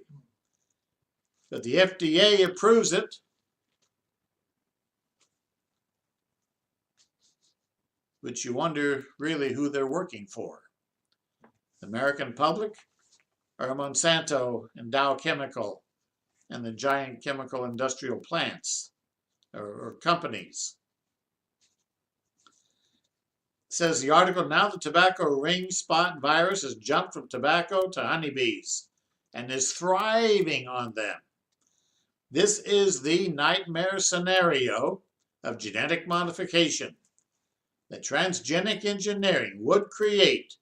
But the FDA approves it. But you wonder really who they're working for. The American public or Monsanto and Dow Chemical and the giant chemical industrial plants or companies. It says the article, now the tobacco ring spot virus has jumped from tobacco to honeybees and is thriving on them. This is the nightmare scenario of genetic modification that transgenic engineering would create,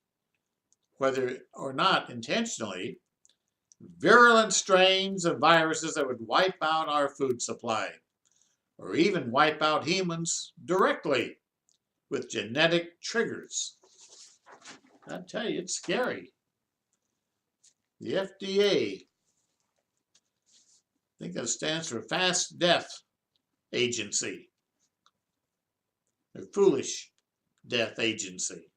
whether or not intentionally, virulent strains of viruses that would wipe out our food supply, or even wipe out humans directly with genetic triggers. I tell you, it's scary. The FDA, I think that stands for Fast Death Agency, or Foolish Death Agency.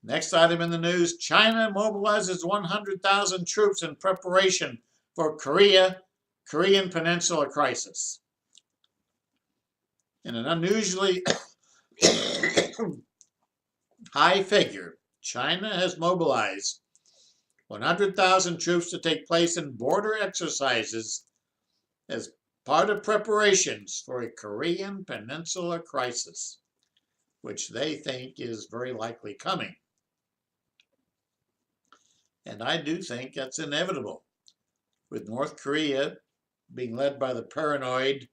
Next item in the news, China mobilizes 100,000 troops in preparation for Korean Peninsula crisis. In an unusually high figure, China has mobilized 100,000 troops to take place in border exercises as part of preparations for a Korean Peninsula crisis, which they think is very likely coming. And I do think that's inevitable, with North Korea being led by the paranoid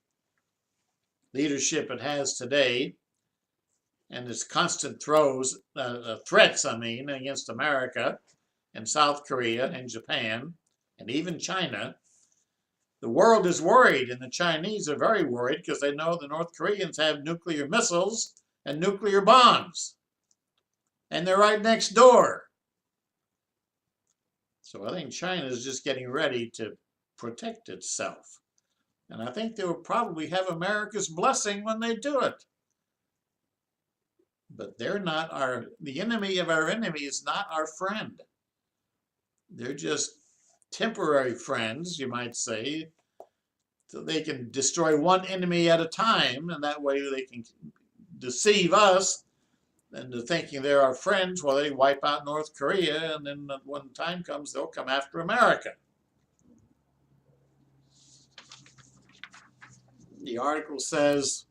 leadership it has today, and its constant threats, against America and South Korea and Japan and even China. The world is worried, and the Chinese are very worried because they know the North Koreans have nuclear missiles and nuclear bombs, and they're right next door. So I think China is just getting ready to protect itself. And I think they will probably have America's blessing when they do it. But they're not the enemy of our enemy is not our friend. They're just temporary friends, you might say. So they can destroy one enemy at a time, and that way they can deceive us into thinking they're our friends while they wipe out North Korea, and then when time comes, they'll come after America. The article says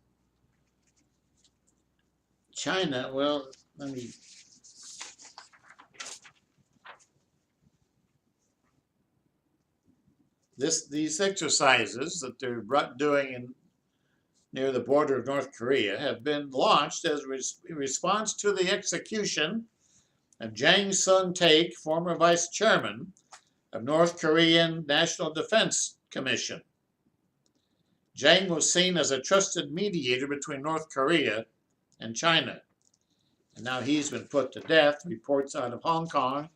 China, well, let me these exercises that they're doing near the border of North Korea have been launched as a response to the execution of Jang Sung-taek, former vice chairman of North Korean National Defense Commission. Jang was seen as a trusted mediator between North Korea and China. And now he's been put to death. Reports out of Hong Kong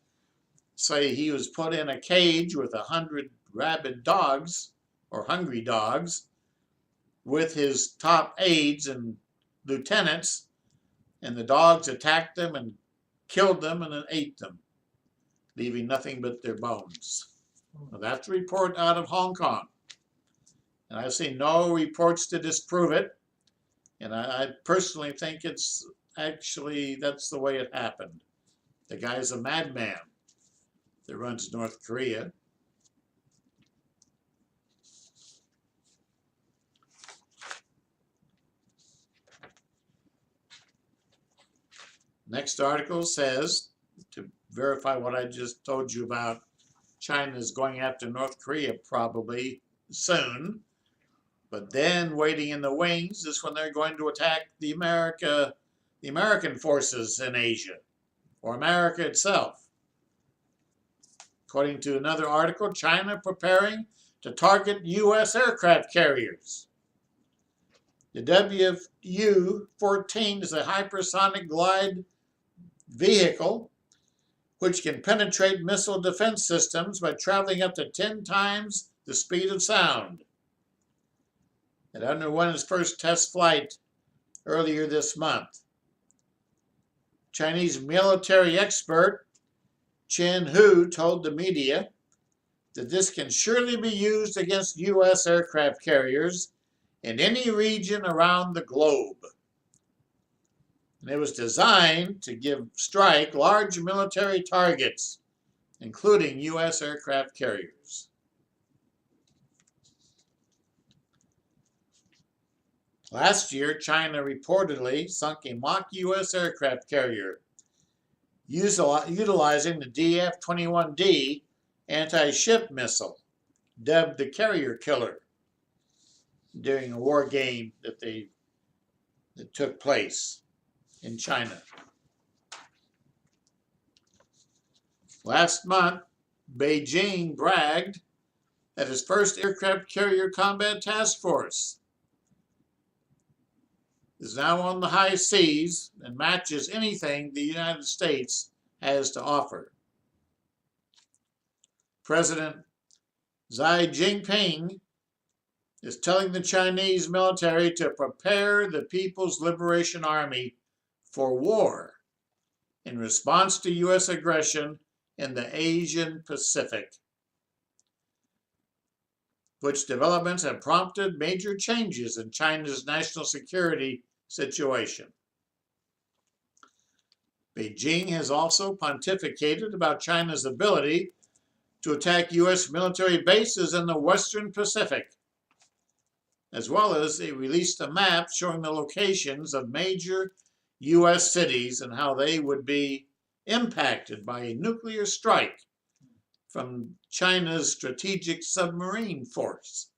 say he was put in a cage with 100 rabid dogs, or hungry dogs, with his top aides and lieutenants, and the dogs attacked them and killed them and then ate them, leaving nothing but their bones. Well, that's a report out of Hong Kong. And I've seen no reports to disprove it. And I personally think it's actually, that's the way it happened. The guy's a madman that runs North Korea. Next article says, to verify what I just told you about, China is going after North Korea probably soon, but then waiting in the wings is when they're going to attack the American forces in Asia, or America itself. According to another article, China preparing to target U.S. aircraft carriers. The WU-14 is a hypersonic glide vehicle which can penetrate missile defense systems by traveling up to 10 times the speed of sound. It underwent its first test flight earlier this month. Chinese military expert Chen Hu told the media that this can surely be used against U.S. aircraft carriers in any region around the globe. And it was designed to strike large military targets, including U.S. aircraft carriers. Last year, China reportedly sunk a mock U.S. aircraft carrier, utilizing the DF-21D anti-ship missile, dubbed the Carrier Killer, during a war game that took place in China. Last month, Beijing bragged that its first aircraft carrier combat task force is now on the high seas and matches anything the United States has to offer. President Xi Jinping is telling the Chinese military to prepare the People's Liberation Army for war in response to U.S. aggression in the Asian Pacific, which developments have prompted major changes in China's national security situation. Beijing has also pontificated about China's ability to attack U.S. military bases in the Western Pacific, as well as it released a map showing the locations of major U.S. cities and how they would be impacted by a nuclear strike from China's strategic submarine force.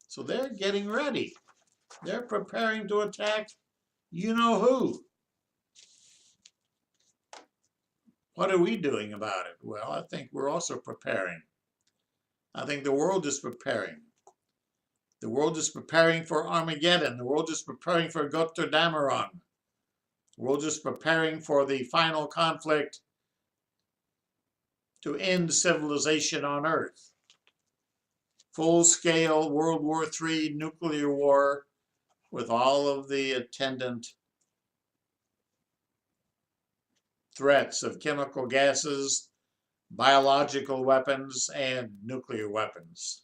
So they're getting ready. They're preparing to attack you-know-who. What are we doing about it? Well, I think we're also preparing. I think the world is preparing. The world is preparing for Armageddon. The world is preparing for Götterdämmerung. The world is preparing for the final conflict to end civilization on Earth. Full-scale World War III nuclear war with all of the attendant threats of chemical gases, biological weapons, and nuclear weapons.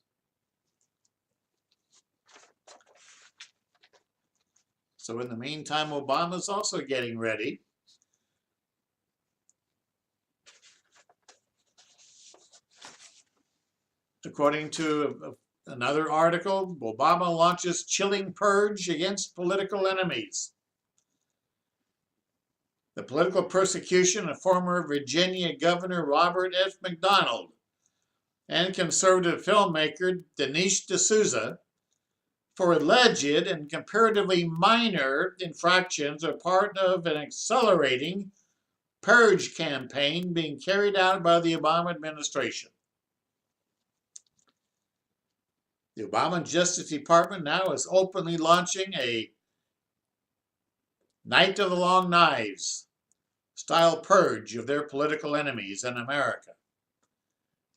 So in the meantime, Obama's also getting ready. According to another article, Obama launches chilling purge against political enemies. The political persecution of former Virginia Governor Robert F. McDonald and conservative filmmaker Dinesh D'Souza for alleged and comparatively minor infractions are part of an accelerating purge campaign being carried out by the Obama administration. The Obama Justice Department now is openly launching a Night of the Long Knives style purge of their political enemies in America.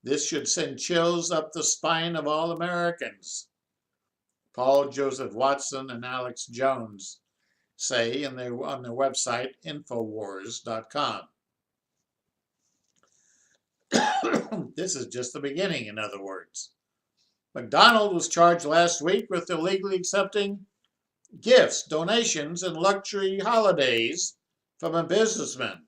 This should send chills up the spine of all Americans, Paul Joseph Watson and Alex Jones say on their website, Infowars.com. This is just the beginning, in other words. McDonald was charged last week with illegally accepting gifts, donations, and luxury holidays from a businessman.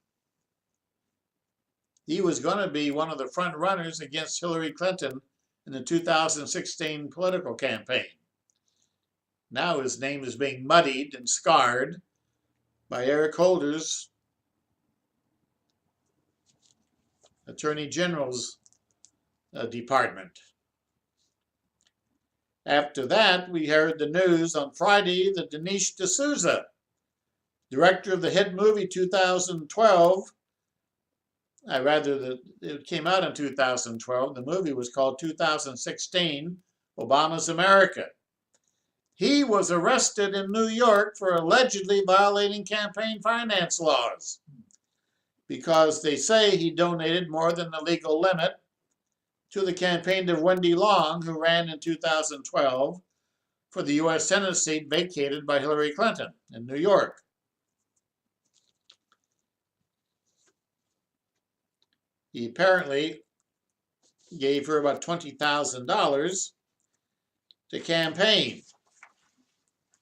He was going to be one of the front runners against Hillary Clinton in the 2016 political campaign. Now his name is being muddied and scarred by Eric Holder's Attorney General's department. After that, we heard the news on Friday that Dinesh D'Souza, director of the hit movie 2012, it came out in 2012. The movie was called 2016, Obama's America. He was arrested in New York for allegedly violating campaign finance laws because they say he donated more than the legal limit to the campaign of Wendy Long, who ran in 2012 for the U.S. Senate seat vacated by Hillary Clinton in New York. He apparently gave her about $20,000 to campaign.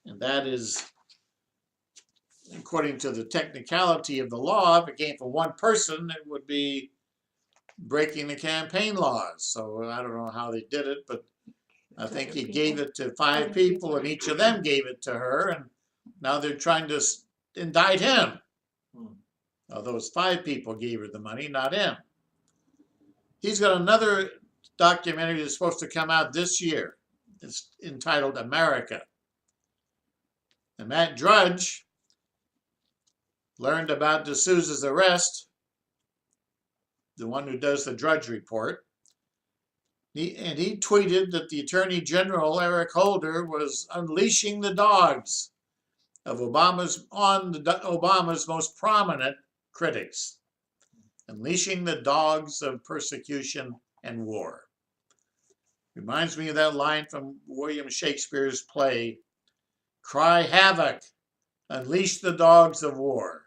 And that is, according to the technicality of the law, if it came from one person, it would be breaking the campaign laws. So I don't know how they did it, but I think he gave it to 5 people and each of them gave it to her. And now they're trying to indict him. Now, those 5 people gave her the money, not him. He's got another documentary that's supposed to come out this year. It's entitled America. And Matt Drudge learned about D'Souza's arrest, the one who does the Drudge Report. He tweeted that the Attorney General, Eric Holder, was unleashing the dogs of Obama's most prominent critics. Unleashing the dogs of persecution and war. Reminds me of that line from William Shakespeare's play, Cry havoc, unleash the dogs of war.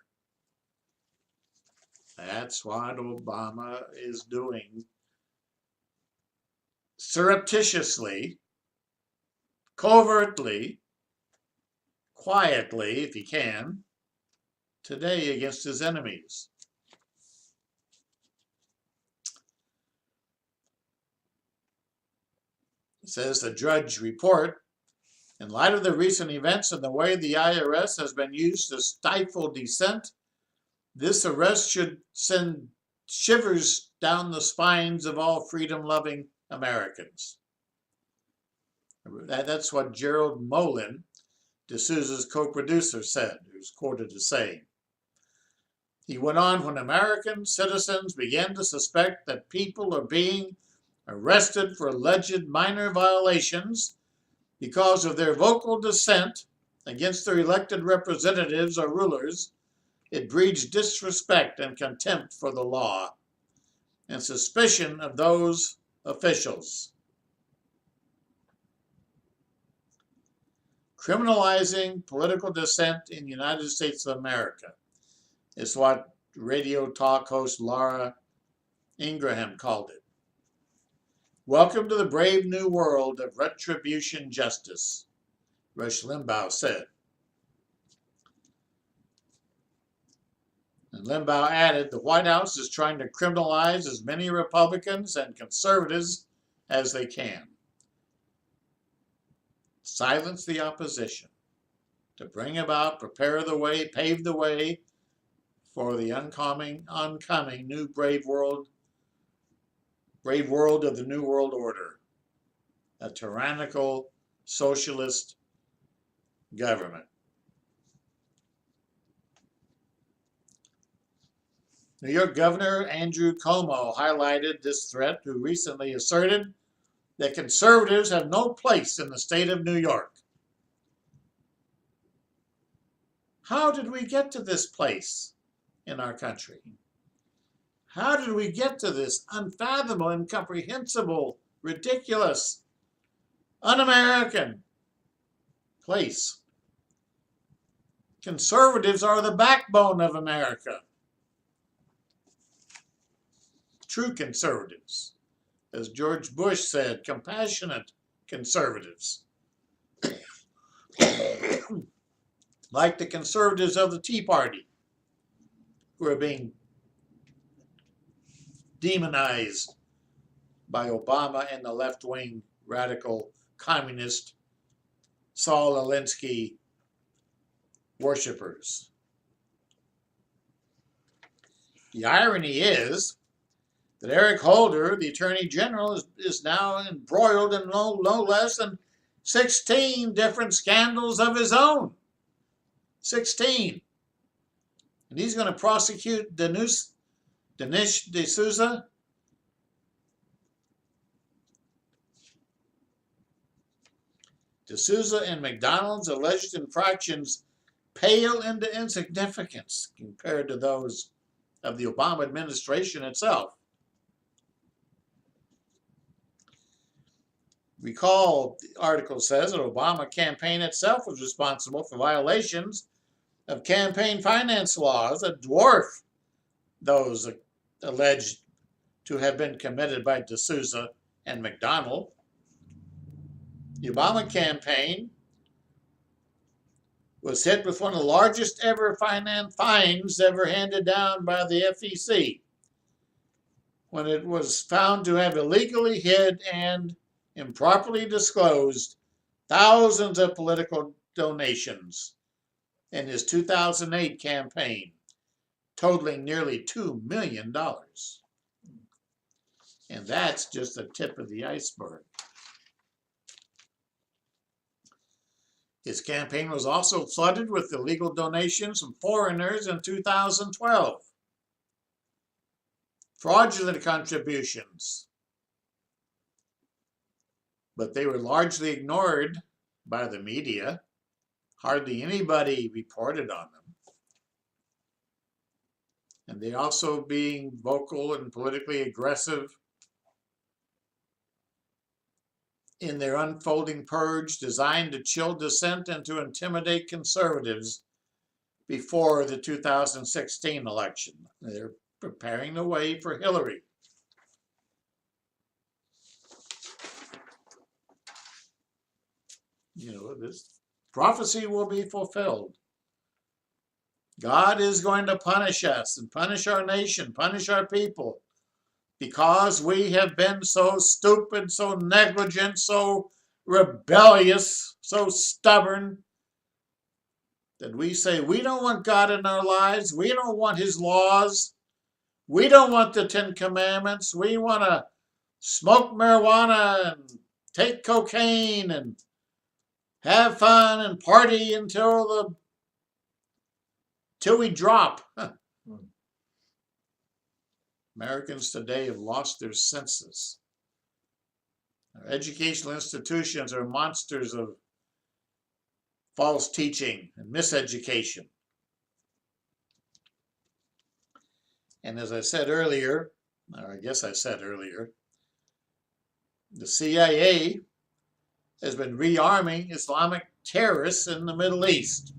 That's what Obama is doing. Surreptitiously, covertly, quietly, if he can, today against his enemies. It says the Drudge Report, in light of the recent events and the way the IRS has been used to stifle dissent, this arrest should send shivers down the spines of all freedom-loving Americans. That's what Gerald Molin, D'Souza's co-producer, said, who's quoted as saying. He went on, when American citizens began to suspect that people are being arrested for alleged minor violations because of their vocal dissent against their elected representatives or rulers, it breeds disrespect and contempt for the law and suspicion of those officials. Criminalizing political dissent in the United States of America is what radio talk host Laura Ingraham called it. Welcome to the brave new world of retribution justice, Rush Limbaugh said. And Limbaugh added, the White House is trying to criminalize as many Republicans and conservatives as they can. Silence the opposition to bring about, prepare the way, pave the way for the oncoming new brave world of the New World Order, a tyrannical socialist government. New York Governor Andrew Cuomo highlighted this threat, who recently asserted that conservatives have no place in the state of New York. How did we get to this place in our country? How did we get to this unfathomable, incomprehensible, ridiculous, un-American place? Conservatives are the backbone of America. True conservatives, as George Bush said, compassionate, conservatives. Like the conservatives of the Tea Party, who are being demonized by Obama and the left-wing radical communist Saul Alinsky worshippers. The irony is that Eric Holder, the Attorney General, is now embroiled in no less than 16 different scandals of his own. 16. And he's going to prosecute Dinesh D'Souza. D'Souza and McDonald's alleged infractions pale into insignificance compared to those of the Obama administration itself. Recall, the article says that Obama campaign itself was responsible for violations of campaign finance laws that dwarf those alleged to have been committed by D'Souza and McDonald. The Obama campaign was hit with one of the largest ever fines ever handed down by the FEC when it was found to have illegally hid and improperly disclosed thousands of political donations in his 2008 campaign, totaling nearly $2 million. And that's just the tip of the iceberg. His campaign was also flooded with illegal donations from foreigners in 2012. Fraudulent contributions. But they were largely ignored by the media. Hardly anybody reported on them. And they also being vocal and politically aggressive in their unfolding purge designed to chill dissent and to intimidate conservatives before the 2016 election. They're preparing the way for Hillary. You know, this prophecy will be fulfilled. God is going to punish us and punish our nation, punish our people, because we have been so stupid, so negligent, so rebellious, so stubborn, that we say we don't want God in our lives, we don't want his laws, we don't want the 10 Commandments, we want to smoke marijuana and take cocaine and have fun and party until we drop. Americans today have lost their senses. Our educational institutions are monsters of false teaching and miseducation. And as I said earlier, or I guess I said earlier, the CIA has been rearming Islamic terrorists in the Middle East.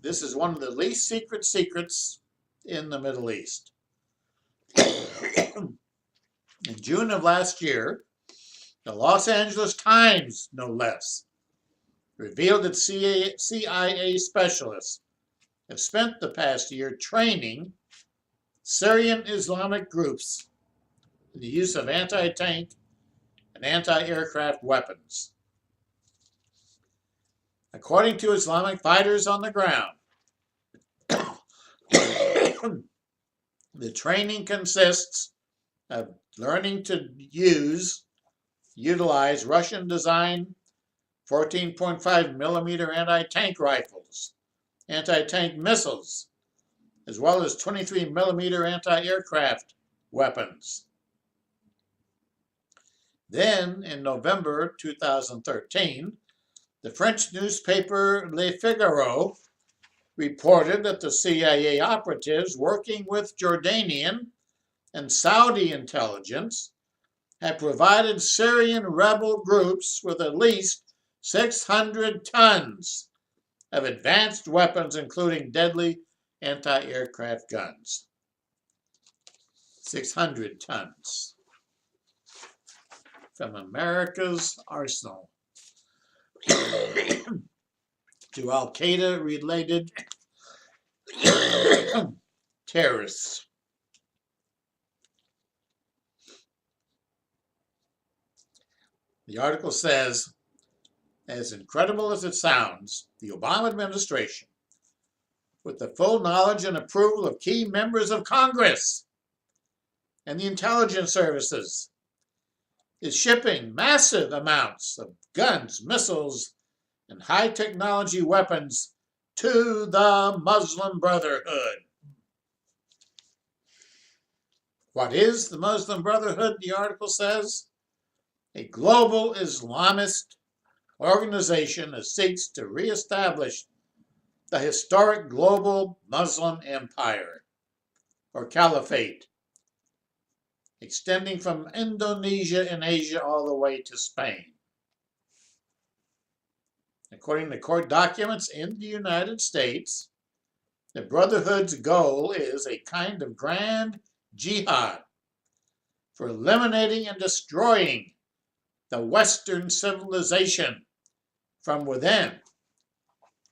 This is one of the least secret secrets in the Middle East. In June of last year, the Los Angeles Times, no less, revealed that CIA specialists have spent the past year training Syrian Islamic groups in the use of anti-tank and anti-aircraft weapons. According to Islamic fighters on the ground, the training consists of learning to utilize Russian-designed 14.5 millimeter anti-tank rifles, anti-tank missiles, as well as 23 millimeter anti-aircraft weapons. Then, in November 2013, the French newspaper Le Figaro reported that the CIA operatives working with Jordanian and Saudi intelligence had provided Syrian rebel groups with at least 600 tons of advanced weapons, including deadly anti-aircraft guns. 600 tons. from America's arsenal to Al-Qaeda related terrorists. The article says, as incredible as it sounds, the Obama administration, with the full knowledge and approval of key members of Congress and the intelligence services, is shipping massive amounts of guns, missiles, and high technology weapons to the Muslim Brotherhood. What is the Muslim Brotherhood, the article says? A global Islamist organization that seeks to reestablish the historic global Muslim empire, or caliphate, extending from Indonesia and Asia all the way to Spain. According to court documents in the United States, the Brotherhood's goal is a kind of grand jihad for eliminating and destroying the Western civilization from within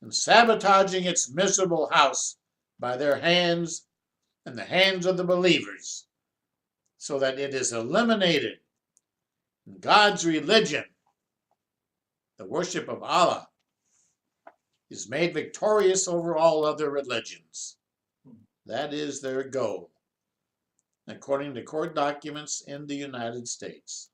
and sabotaging its miserable house by their hands and the hands of the believers, so that it is eliminated and God's religion, the worship of Allah, is made victorious over all other religions. That is their goal, according to court documents in the United States.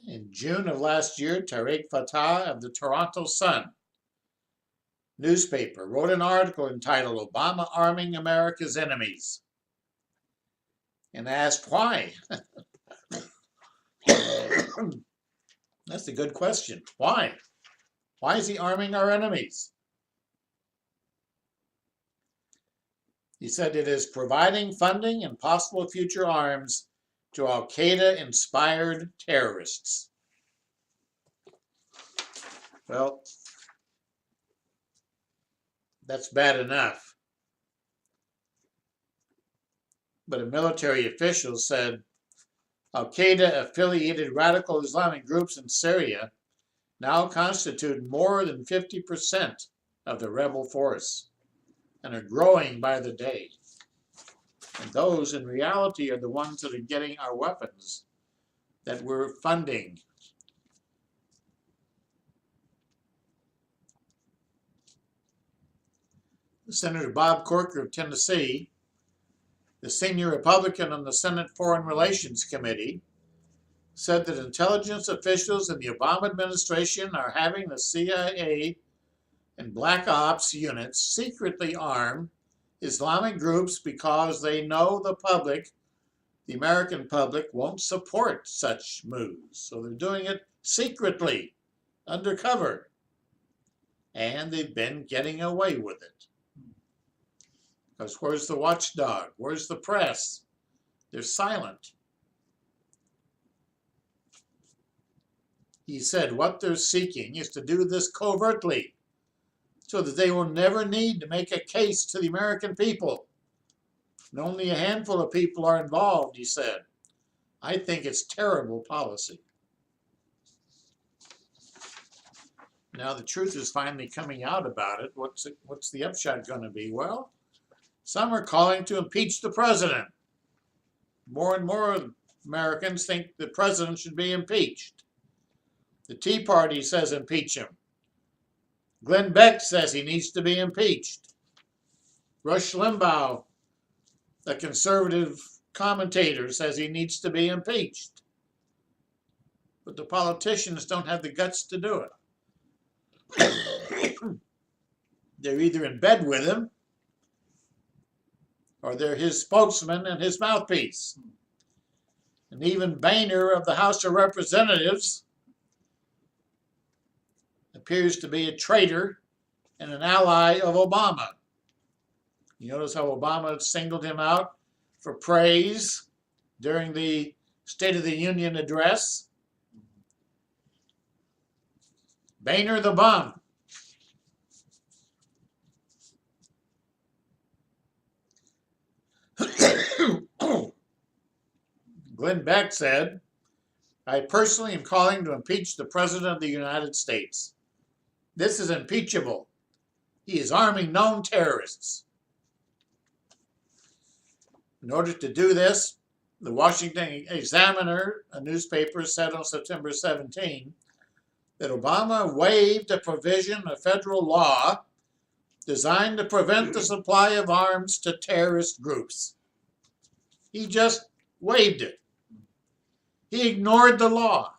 In June of last year, Tariq Fatah of the Toronto Sun newspaper wrote an article entitled Obama Arming America's Enemies and asked why. That's a good question. Why? Why is he arming our enemies? He said it is providing funding and possible future arms to Al-Qaeda-inspired terrorists. Well, that's bad enough. But a military official said Al-Qaeda-affiliated radical Islamic groups in Syria now constitute more than 50% of the rebel force and are growing by the day. And those, in reality, are the ones that are getting our weapons that we're funding. Senator Bob Corker of Tennessee, the senior Republican on the Senate Foreign Relations Committee, said that intelligence officials in the Obama administration are having the CIA and Black Ops units secretly arm Islamic groups because they know the public, the American public, won't support such moves. So they're doing it secretly, undercover. And they've been getting away with it. Because where's the watchdog? Where's the press? They're silent. He said what they're seeking is to do this covertly, so that they will never need to make a case to the American people. And only a handful of people are involved, he said. I think it's terrible policy. Now the truth is finally coming out about it. What's the upshot going to be? Well, some are calling to impeach the president. More and more Americans think the president should be impeached. The Tea Party says impeach him. Glenn Beck says he needs to be impeached. Rush Limbaugh, the conservative commentator, says he needs to be impeached. But the politicians don't have the guts to do it. They're either in bed with him or they're his spokesman and his mouthpiece. And even Boehner of the House of Representatives appears to be a traitor and an ally of Obama. You notice how Obama singled him out for praise during the State of the Union address? Boehner the bum. Glenn Beck said, I personally am calling to impeach the President of the United States. This is impeachable. He is arming known terrorists. In order to do this, the Washington Examiner, a newspaper, said on September 17 that Obama waived a provision of federal law designed to prevent the supply of arms to terrorist groups. He just waived it. He ignored the law.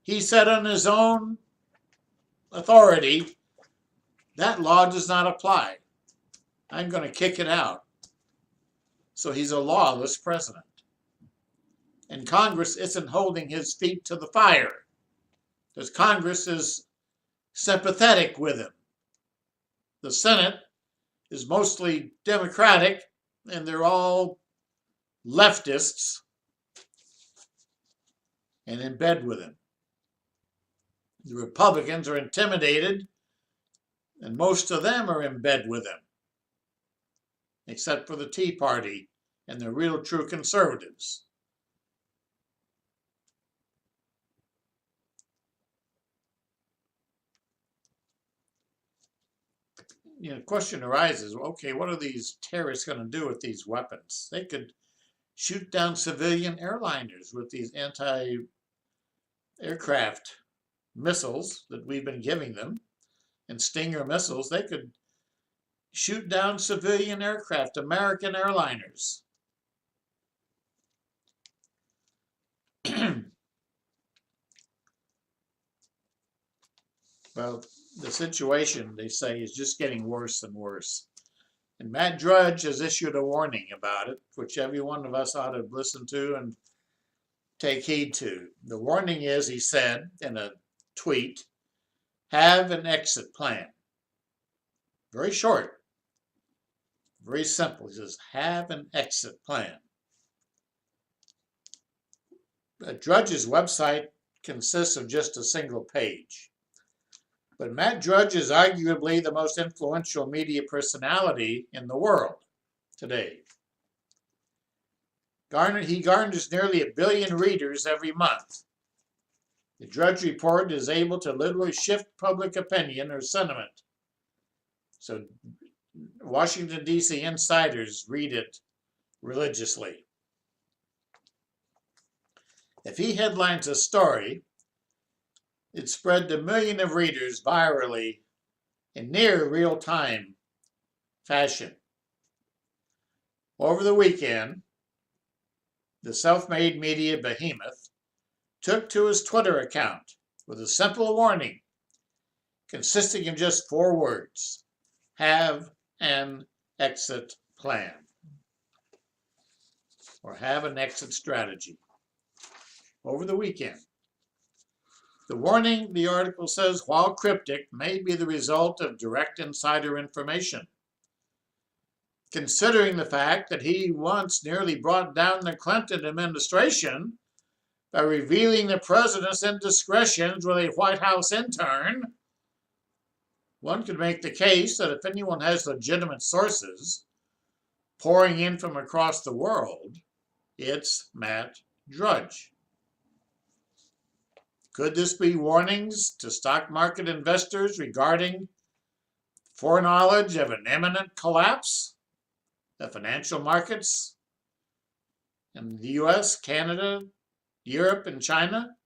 He said on his own authority, that law does not apply. I'm going to kick it out. So he's a lawless president. And Congress isn't holding his feet to the fire, because Congress is sympathetic with him. The Senate is mostly Democratic, and they're all leftists and in bed with him. The Republicans are intimidated, and most of them are in bed with him, except for the Tea Party and the real true conservatives. The question arises, okay, what are these terrorists going to do with these weapons? They could shoot down civilian airliners with these anti-aircraft missiles that we've been giving them, and Stinger missiles. They could shoot down civilian aircraft, American airliners. Well, the situation, they say, is just getting worse and worse. And Matt Drudge has issued a warning about it, which every one of us ought to listen to and take heed to. The warning is, he said in a tweet, have an exit plan. Very short, very simple. He says, have an exit plan. Drudge's website consists of just a single page. But Matt Drudge is arguably the most influential media personality in the world today. He garners nearly 1 billion readers every month. The Drudge Report is able to literally shift public opinion or sentiment. So Washington, D.C. insiders read it religiously. If he headlines a story, it spread to millions of readers virally in near real-time fashion. Over the weekend, the self-made media behemoth took to his Twitter account with a simple warning consisting of just 4 words: have an exit plan, or have an exit strategy. Over the weekend. The warning, the article says, while cryptic, may be the result of direct insider information. Considering the fact that he once nearly brought down the Clinton administration by revealing the president's indiscretions with a White House intern, one could make the case that if anyone has legitimate sources pouring in from across the world, it's Matt Drudge. Could this be warnings to stock market investors regarding foreknowledge of an imminent collapse of financial markets in the U.S., Canada, Europe, and China?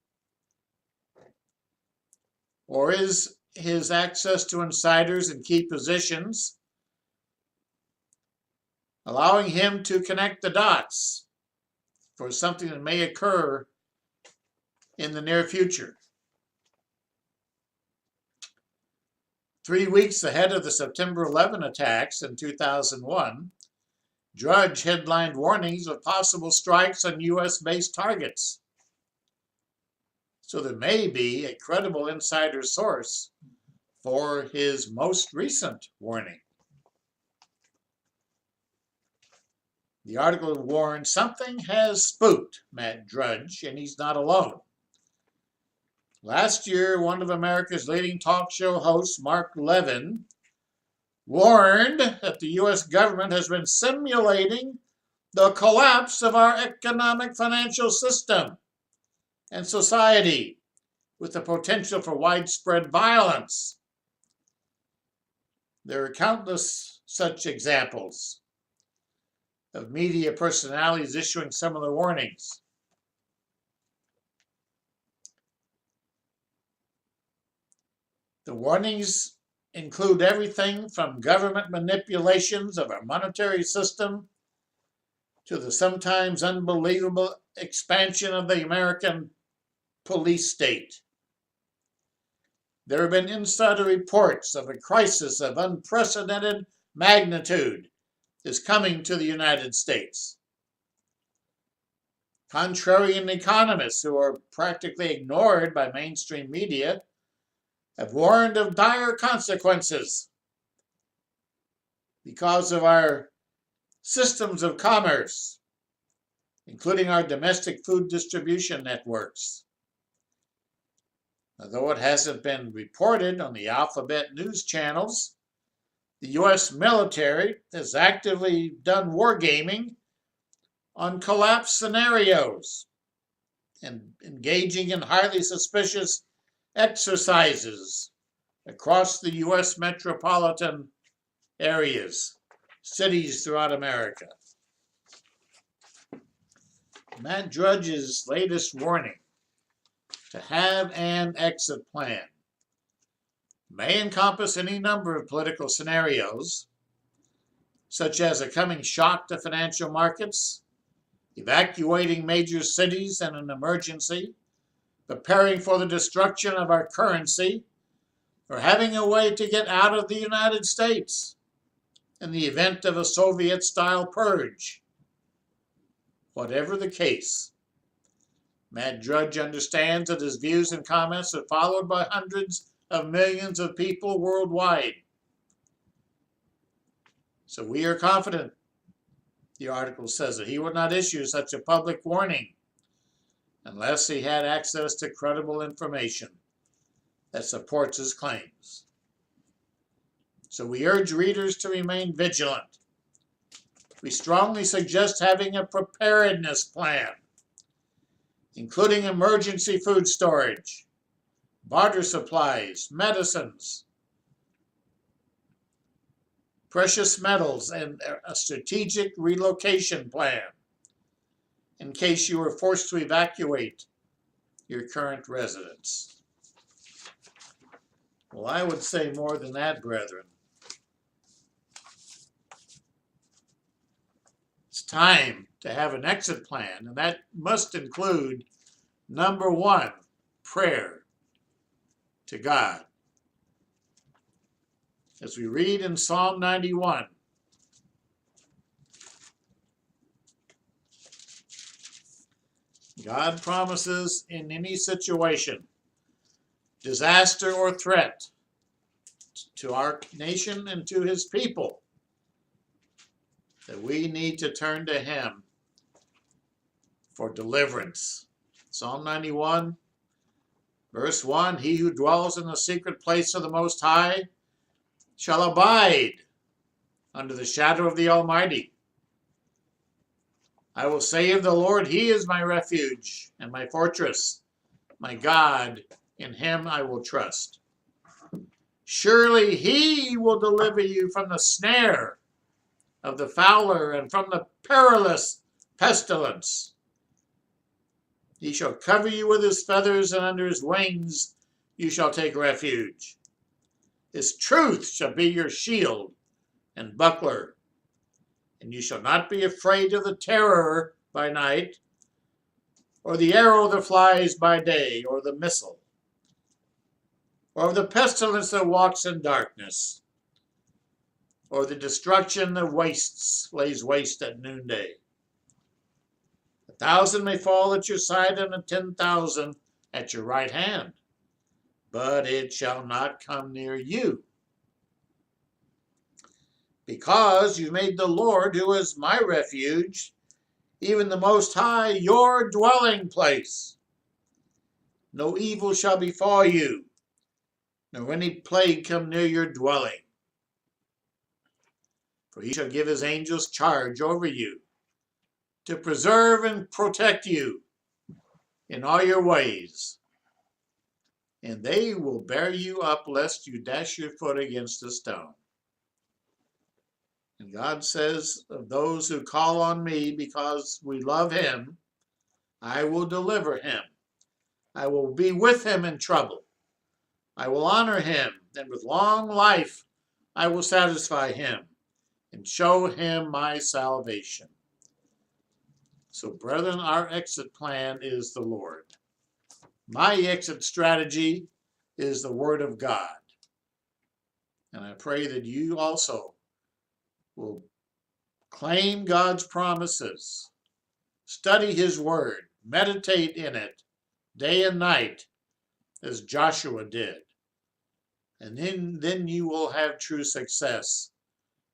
Or is his access to insiders and key positions allowing him to connect the dots for something that may occur in the near future? 3 weeks ahead of the September 11 attacks in 2001, Drudge headlined warnings of possible strikes on U.S.-based targets. So there may be a credible insider source for his most recent warning. The article warned something has spooked Matt Drudge, and he's not alone. Last year, one of America's leading talk show hosts, Mark Levin, warned that the U.S. government has been simulating the collapse of our economic financial system and society, with the potential for widespread violence. There are countless such examples of media personalities issuing similar warnings. The warnings include everything from government manipulations of our monetary system to the sometimes unbelievable expansion of the American police state. There have been insider reports of a crisis of unprecedented magnitude is coming to the United States. Contrarian economists, who are practically ignored by mainstream media, have warned of dire consequences because of our systems of commerce, including our domestic food distribution networks. Although it hasn't been reported on the alphabet news channels, the U.S. military has actively done wargaming on collapse scenarios and engaging in highly suspicious exercises across the U.S. metropolitan areas, cities throughout America. Matt Drudge's latest warning to have an exit plan may encompass any number of political scenarios, such as a coming shock to financial markets, evacuating major cities in an emergency, preparing for the destruction of our currency, or having a way to get out of the United States in the event of a Soviet-style purge. Whatever the case, Matt Drudge understands that his views and comments are followed by hundreds of millions of people worldwide. So we are confident, the article says, that he would not issue such a public warning unless he had access to credible information that supports his claims. So we urge readers to remain vigilant. We strongly suggest having a preparedness plan, including emergency food storage, barter supplies, medicines, precious metals, and a strategic relocation plan in case you are forced to evacuate your current residence. Well, I would say more than that, brethren. It's time to have an exit plan, and that must include, number one, prayer to God. As we read in Psalm 91, God promises in any situation, disaster or threat to our nation and to his people, that we need to turn to him for deliverance. Psalm 91, verse 1, he who dwells in the secret place of the Most High shall abide under the shadow of the Almighty. I will say of the Lord, he is my refuge and my fortress, my God, in him I will trust. Surely he will deliver you from the snare of the fowler and from the perilous pestilence. He shall cover you with his feathers, and under his wings you shall take refuge. His truth shall be your shield and buckler, and you shall not be afraid of the terror by night, or the arrow that flies by day, or the missile, or of the pestilence that walks in darkness, or the destruction that lays waste at noonday. 1,000 may fall at your side, and 10,000 at your right hand, but it shall not come near you. Because you made the Lord, who is my refuge, even the Most High, your dwelling place. No evil shall befall you, nor any plague come near your dwelling. For he shall give his angels charge over you, to preserve and protect you in all your ways. And they will bear you up lest you dash your foot against a stone. And God says, of those who call on me because we love him, I will deliver him. I will be with him in trouble. I will honor him, and with long life I will satisfy him and show him my salvation. So, brethren, our exit plan is the Lord. My exit strategy is the Word of God. And I pray that you also will claim God's promises, study his Word, meditate in it day and night, as Joshua did. And then you will have true success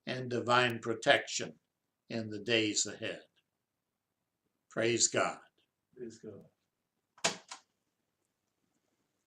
and divine protection in the days ahead. Praise God. Praise God.